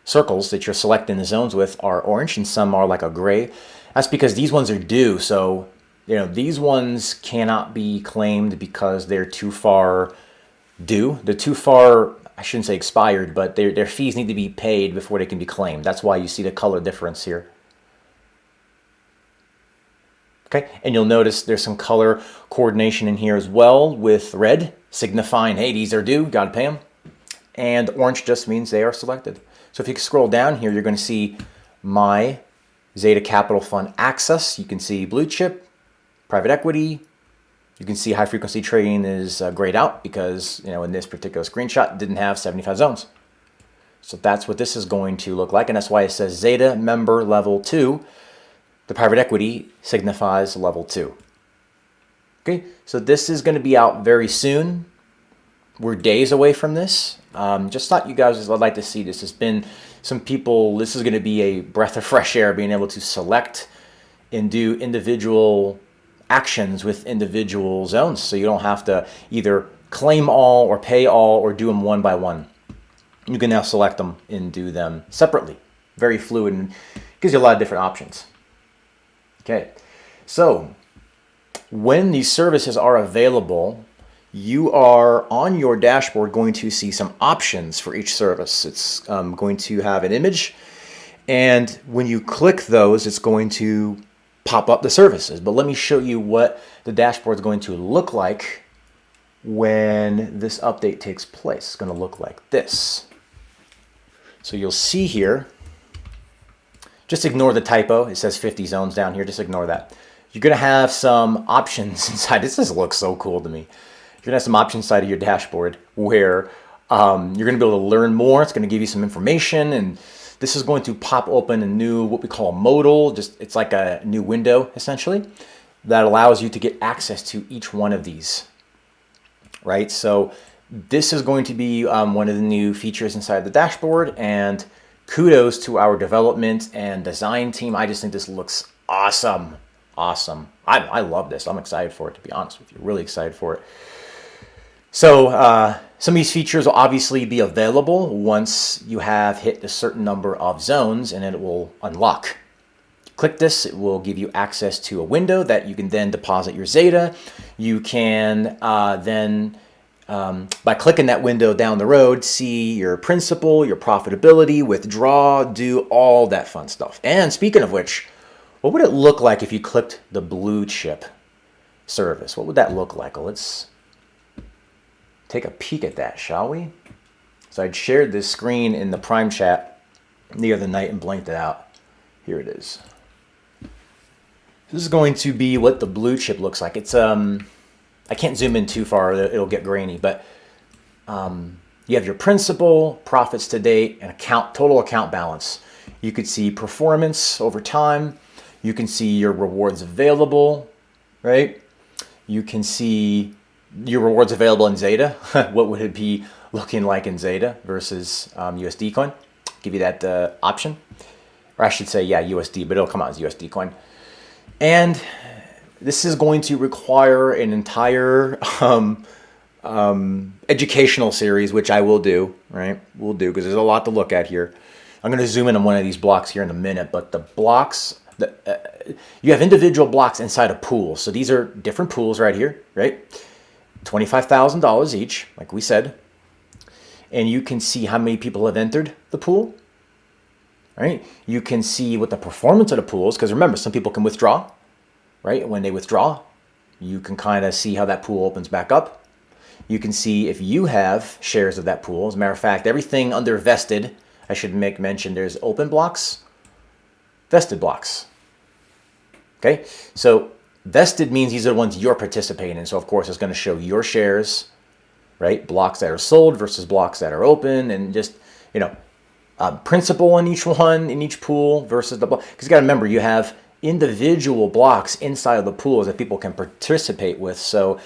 circles that you're selecting the zones with are orange and some are like a gray. That's because these ones are due. So, you know, these ones cannot be claimed because they're too far due. They're too far, I shouldn't say expired, but their fees need to be paid before they can be claimed. That's why you see the color difference here. Okay, and you'll notice there's some color coordination in here as well with red, signifying, hey, these are due, gotta pay them. And orange just means they are selected. So if you scroll down here, you're going to see my XETA Capital Fund access. You can see blue chip, private equity. You can see high frequency trading is grayed out because, you know, in this particular screenshot, it didn't have 75 zones. So that's what this is going to look like. And that's why it says XETA member level 2. The private equity signifies level 2. Okay, so this is going to be out very soon. We're days away from this. Just thought you guys would like to see this. There's been some people, this is going to be a breath of fresh air, being able to select and do individual actions with individual zones. So you don't have to either claim all or pay all or do them one by one. You can now select them and do them separately. Very fluid and gives you a lot of different options. Okay, so when these services are available, you are on your dashboard going to see some options for each service. It's going to have an image, and when you click those, it's going to pop up the services. But let me show you what the dashboard is going to look like when this update takes place. It's going to look like this. So you'll see here, just ignore the typo. It says 50 zones down here. Just ignore that. You're going to have some options inside. This just looks so cool to me. You're going to have some options inside of your dashboard where you're going to be able to learn more. It's going to give you some information, and this is going to pop open a new, what we call a modal. It's like a new window, essentially, that allows you to get access to each one of these, right? So this is going to be one of the new features inside the dashboard, and kudos to our development and design team. I just think this looks awesome. Awesome. I love this. I'm excited for it, to be honest with you. Really excited for it. So some of these features will obviously be available once you have hit a certain number of zones, and it will unlock. Click this, it will give you access to a window that you can then deposit your Zeta. You can then, by clicking that window down the road, see your principal, your profitability, withdraw, do all that fun stuff. And speaking of which, what would it look like if you clicked the blue chip service? What would that look like? Well, let's take a peek at that, shall we? So I'd shared this screen in the Prime chat the other night and blanked it out. Here it is. This is going to be what the blue chip looks like. It's I can't zoom in too far, it'll get grainy, but you have your principal, profits to date, and total account balance. You could see performance over time. You can see your rewards available, right? You can see your rewards available in Zeta. What would it be looking like in Zeta versus USD coin? Give you that option. Or I should say, yeah, USD, but it'll come out as USD coin. And this is going to require an entire educational series, which I will do, right? We'll do, because there's a lot to look at here. I'm going to zoom in on one of these blocks here in a minute, but the blocks, you have individual blocks inside a pool. So these are different pools right here, right? $25,000 each, like we said. And you can see how many people have entered the pool, right? You can see what the performance of the pool is, because remember, some people can withdraw, right? When they withdraw, you can kind of see how that pool opens back up. You can see if you have shares of that pool. As a matter of fact, everything under vested, I should make mention, there's open blocks, vested blocks. Okay, so vested means these are the ones you're participating in. So of course it's going to show your shares right? Blocks that are sold versus blocks that are open, and just, you know, principal in each one, in each pool versus the block. Because you got to remember, you have individual blocks inside of the pools that people can participate with. So,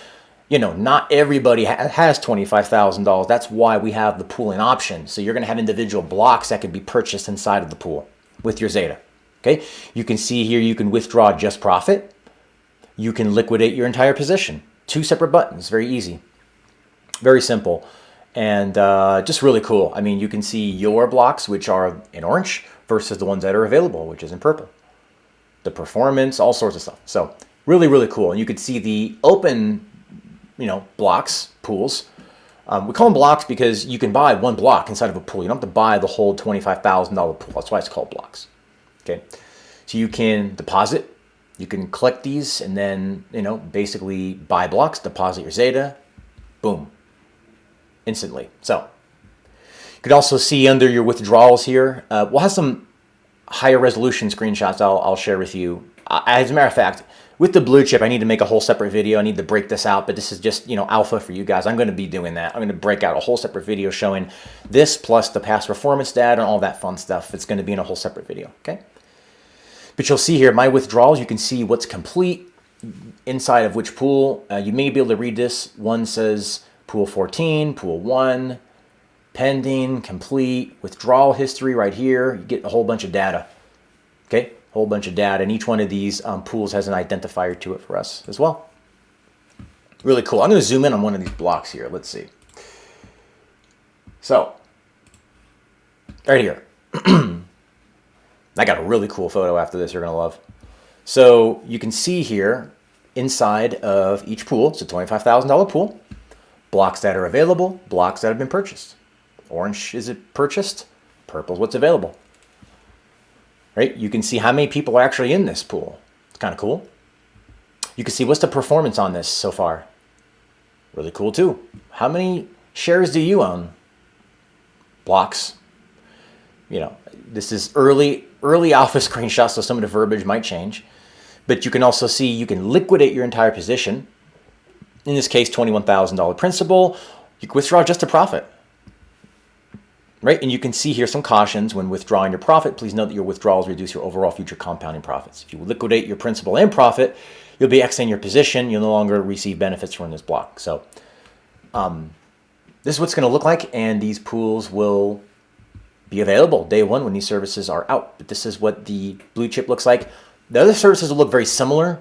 you know, not everybody has $25,000. That's why we have the pooling option. So you're going to have individual blocks that can be purchased inside of the pool with your XETA. Okay, you can see here you can withdraw just profit. You can liquidate your entire position. 2 separate buttons, very easy, very simple, and just really cool. I mean, you can see your blocks, which are in orange, versus the ones that are available, which is in purple. The performance, all sorts of stuff. So really, really cool. And you can see the open, you know, blocks, pools. We call them blocks because you can buy one block inside of a pool. You don't have to buy the whole $25,000 pool. That's why it's called blocks. Okay, so you can deposit, you can collect these, and then, you know, basically buy blocks, deposit your XETA, boom, instantly. So you could also see under your withdrawals here, we'll have some higher resolution screenshots I'll share with you. As a matter of fact, with the blue chip, I need to make a whole separate video. I need to break this out, but this is just, you know, alpha for you guys. I'm going to be doing that. I'm going to break out a whole separate video showing this plus the past performance data and all that fun stuff. It's going to be in a whole separate video, okay? But you'll see here, my withdrawals, you can see what's complete inside of which pool. You may be able to read this. One says pool 14, pool 1, pending, complete, withdrawal history right here. You get a whole bunch of data, okay? Whole bunch of data, and each one of these pools has an identifier to it for us as well. Really cool. I'm going to zoom in on one of these blocks here. Let's see. So, right here. I got a really cool photo after this you're going to love. So, you can see here, inside of each pool, it's a $25,000 pool, blocks that are available, blocks that have been purchased. Orange is it purchased, purple is what's available. Right? You can see how many people are actually in this pool. It's kind of cool. You can see what's the performance on this so far. Really cool too. How many shares do you own? Blocks. You know, this is early alpha screenshots, so some of the verbiage might change. But you can also see you can liquidate your entire position. In this case, $21,000 principal. You can withdraw just a profit. Right, and you can see here some cautions when withdrawing your profit. Please note that your withdrawals reduce your overall future compounding profits. If you liquidate your principal and profit, you'll be exiting your position. You'll no longer receive benefits from this block. So this is what's going to look like, and these pools will be available day one when these services are out. But this is what the blue chip looks like. The other services will look very similar,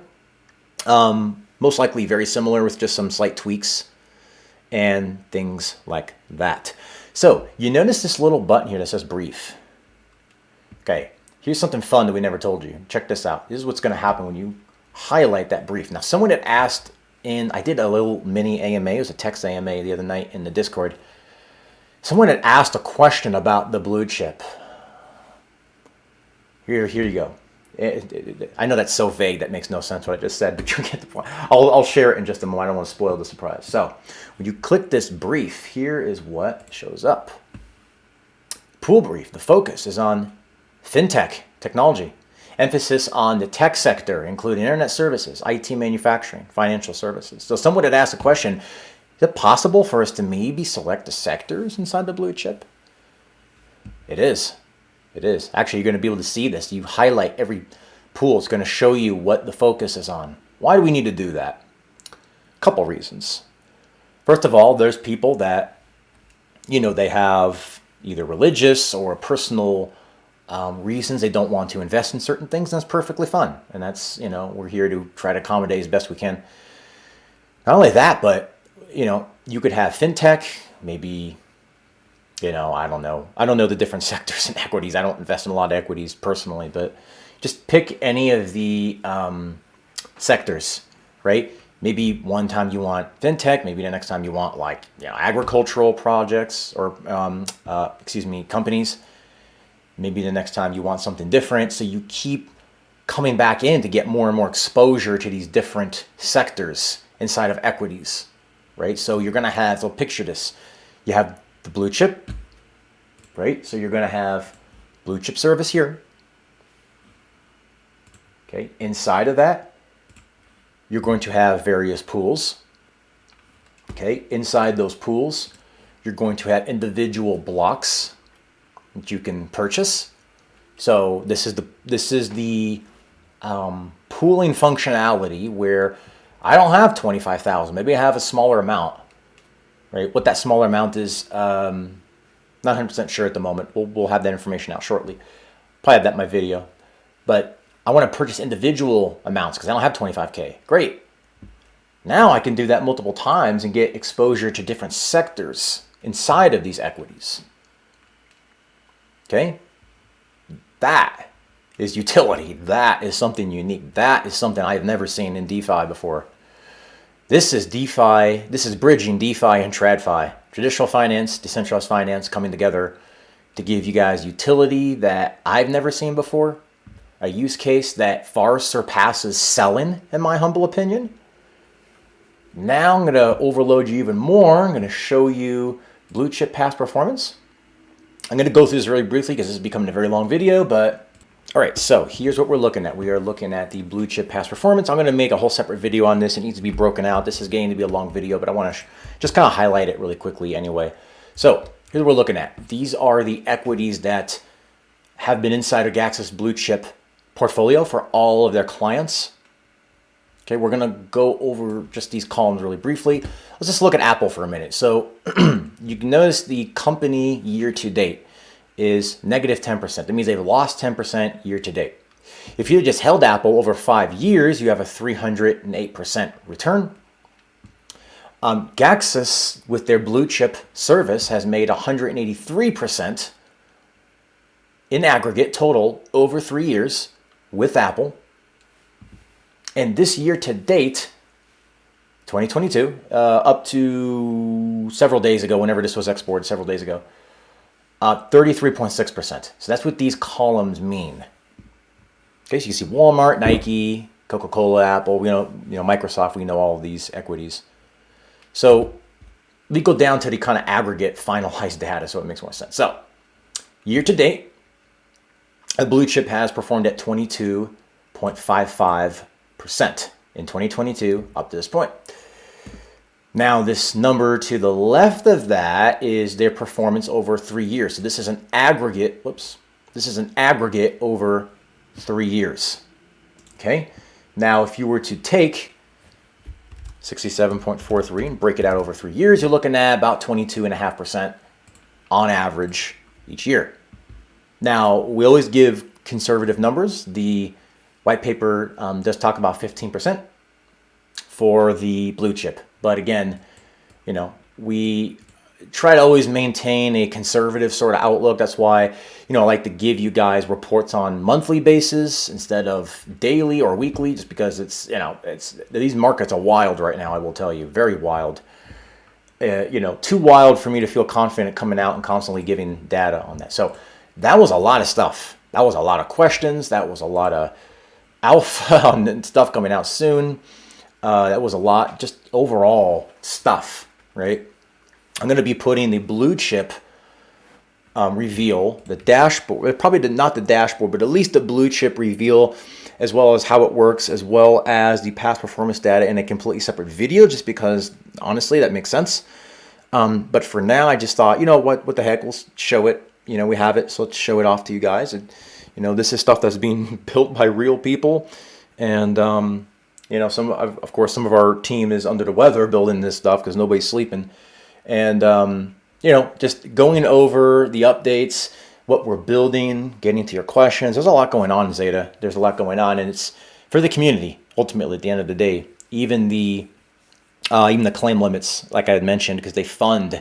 most likely very similar with just some slight tweaks and things like that. So you notice this little button here that says brief. Okay, here's something fun that we never told you. Check this out. This is what's going to happen when you highlight that brief. Now, someone had asked I did a little mini AMA, it was a text AMA the other night in the Discord. Someone had asked a question about the blue chip. Here you go. I know that's so vague that makes no sense what I just said, but you get the point. I'll share it in just a moment. I don't want to spoil the surprise. So when you click this brief, here is what shows up. Pool brief. The focus is on fintech technology. Emphasis on the tech sector, including internet services, IT manufacturing, financial services. So someone had asked a question, is it possible for us to maybe select the sectors inside the blue chip? It is. It is. Actually, you're going to be able to see this. You highlight every pool. It's going to show you what the focus is on. Why do we need to do that? A couple reasons. First of all, there's people that, they have either religious or personal reasons they don't want to invest in certain things, and that's perfectly fun. And that's, we're here to try to accommodate as best we can. Not only that, but, you could have fintech, maybe... I don't know. I don't know the different sectors in equities. I don't invest in a lot of equities personally, but just pick any of the sectors, right? Maybe one time you want fintech. Maybe the next time you want agricultural projects or, companies. Maybe the next time you want something different. So you keep coming back in to get more and more exposure to these different sectors inside of equities, right? So you're going to have, so picture this. You have the blue chip, right? So you're going to have blue chip service here. Okay, inside of that, you're going to have various pools. Okay, inside those pools, you're going to have individual blocks that you can purchase. So this is the pooling functionality where I don't have 25,000. Maybe I have a smaller amount, right? What that smaller amount is, not 100% sure at the moment. We'll have that information out shortly. Probably have that in my video. But I want to purchase individual amounts because I don't have 25K. Great. Now I can do that multiple times and get exposure to different sectors inside of these equities. Okay? That is utility. That is something unique. That is something I've never seen in DeFi before. This is DeFi. This is bridging DeFi and TradFi. Traditional finance, decentralized finance coming together to give you guys utility that I've never seen before. A use case that far surpasses selling, in my humble opinion. Now I'm going to overload you even more. I'm going to show you blue chip past performance. I'm going to go through this really briefly because this is becoming a very long video, but all right, so here's what we're looking at. We are looking at the blue chip past performance. I'm going to make a whole separate video on this. It needs to be broken out. This is getting to be a long video, but I want to just kind of highlight it really quickly anyway. So here's what we're looking at. These are the equities that have been inside of Gax's blue chip portfolio for all of their clients. Okay, we're going to go over just these columns really briefly. Let's just look at Apple for a minute. So you can notice the company year to date is negative 10%. That means they've lost 10% year to date. If you just held Apple over 5 years, you have a 308% return. Gaxus, with their blue chip service, has made 183% in aggregate total over 3 years with Apple. And this year to date, 2022, up to several days ago, whenever this was exported, several days ago, 33.6%. So that's what these columns mean. Okay, so you see Walmart, Nike, Coca-Cola, Apple, you know, Microsoft. We know all of these equities. So we go down to the kind of aggregate finalized data, so it makes more sense. So year to date, the blue chip has performed at 22.55% in 2022 up to this point. Now this number to the left of that is their performance over 3 years. So this is an aggregate, this is an aggregate over 3 years. Okay. Now if you were to take 67.43 and break it out over 3 years, you're looking at about 22.5% on average each year. Now we always give conservative numbers. The white paper does talk about 15% for the blue chip. But again, we try to always maintain a conservative sort of outlook. That's why, I like to give you guys reports on monthly basis instead of daily or weekly, just because these markets are wild right now. I will tell you, very wild. Too wild for me to feel confident coming out and constantly giving data on that. So that was a lot of stuff. That was a lot of questions. That was a lot of alpha and stuff coming out soon. That was a lot, just overall stuff, right? I'm going to be putting the blue chip reveal, the dashboard, probably not the dashboard, but at least the blue chip reveal, as well as how it works, as well as the past performance data in a completely separate video, just because, honestly, that makes sense. But for now, I just thought, what the heck, we'll show it. We have it, so let's show it off to you guys. And, this is stuff that's being built by real people. And, some of our team is under the weather building this stuff because nobody's sleeping. And, just going over the updates, what we're building, getting to your questions. There's a lot going on in Zeta. There's a lot going on, and it's for the community, ultimately, at the end of the day. Even the claim limits, like I had mentioned, because they fund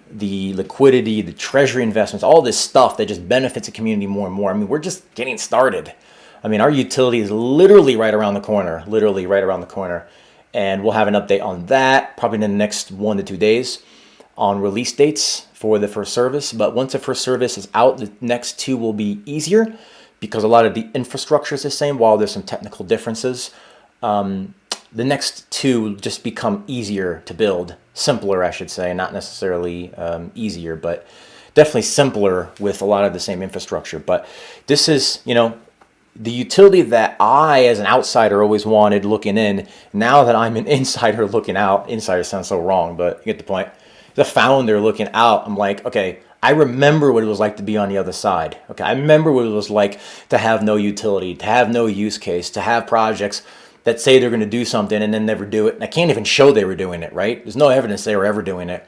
the liquidity, the treasury investments, all this stuff that just benefits the community more and more. I mean, we're just getting started. I mean, our utility is literally right around the corner, and we'll have an update on that probably in the next 1 to 2 days on release dates for the first service. But once the first service is out, the next 2 will be easier because a lot of the infrastructure is the same. While there's some technical differences, the next 2 just become easier to build, simpler, I should say, not necessarily easier, but definitely simpler with a lot of the same infrastructure. But this is, the utility that that I, as an outsider, always wanted looking in. Now that I'm an insider looking out, insider sounds so wrong, but you get the point. The founder looking out, I'm like, okay, I remember what it was like to be on the other side. Okay, I remember what it was like to have no utility, to have no use case, to have projects that say they're going to do something and then never do it. And I can't even show they were doing it, right? There's no evidence they were ever doing it.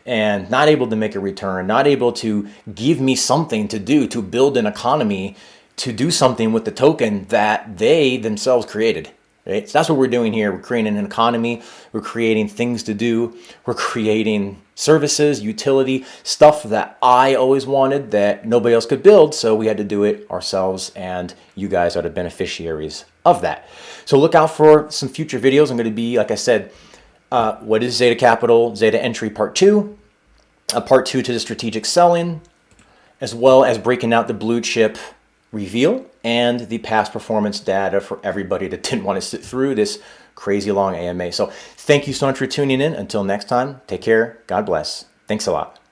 And not able to make a return, not able to give me something to do, to build an economy, to do something with the token that they themselves created. Right? So that's what we're doing here. We're creating an economy. We're creating things to do. We're creating services, utility, stuff that I always wanted that nobody else could build. So we had to do it ourselves, and you guys are the beneficiaries of that. So look out for some future videos. I'm going to be, like I said, what is XETA Capital, XETA Entry Part 2, Part 2 to the strategic selling, as well as breaking out the blue chip reveal and the past performance data for everybody that didn't want to sit through this crazy long AMA. So thank you so much for tuning in. Until next time, take care. God bless. Thanks a lot.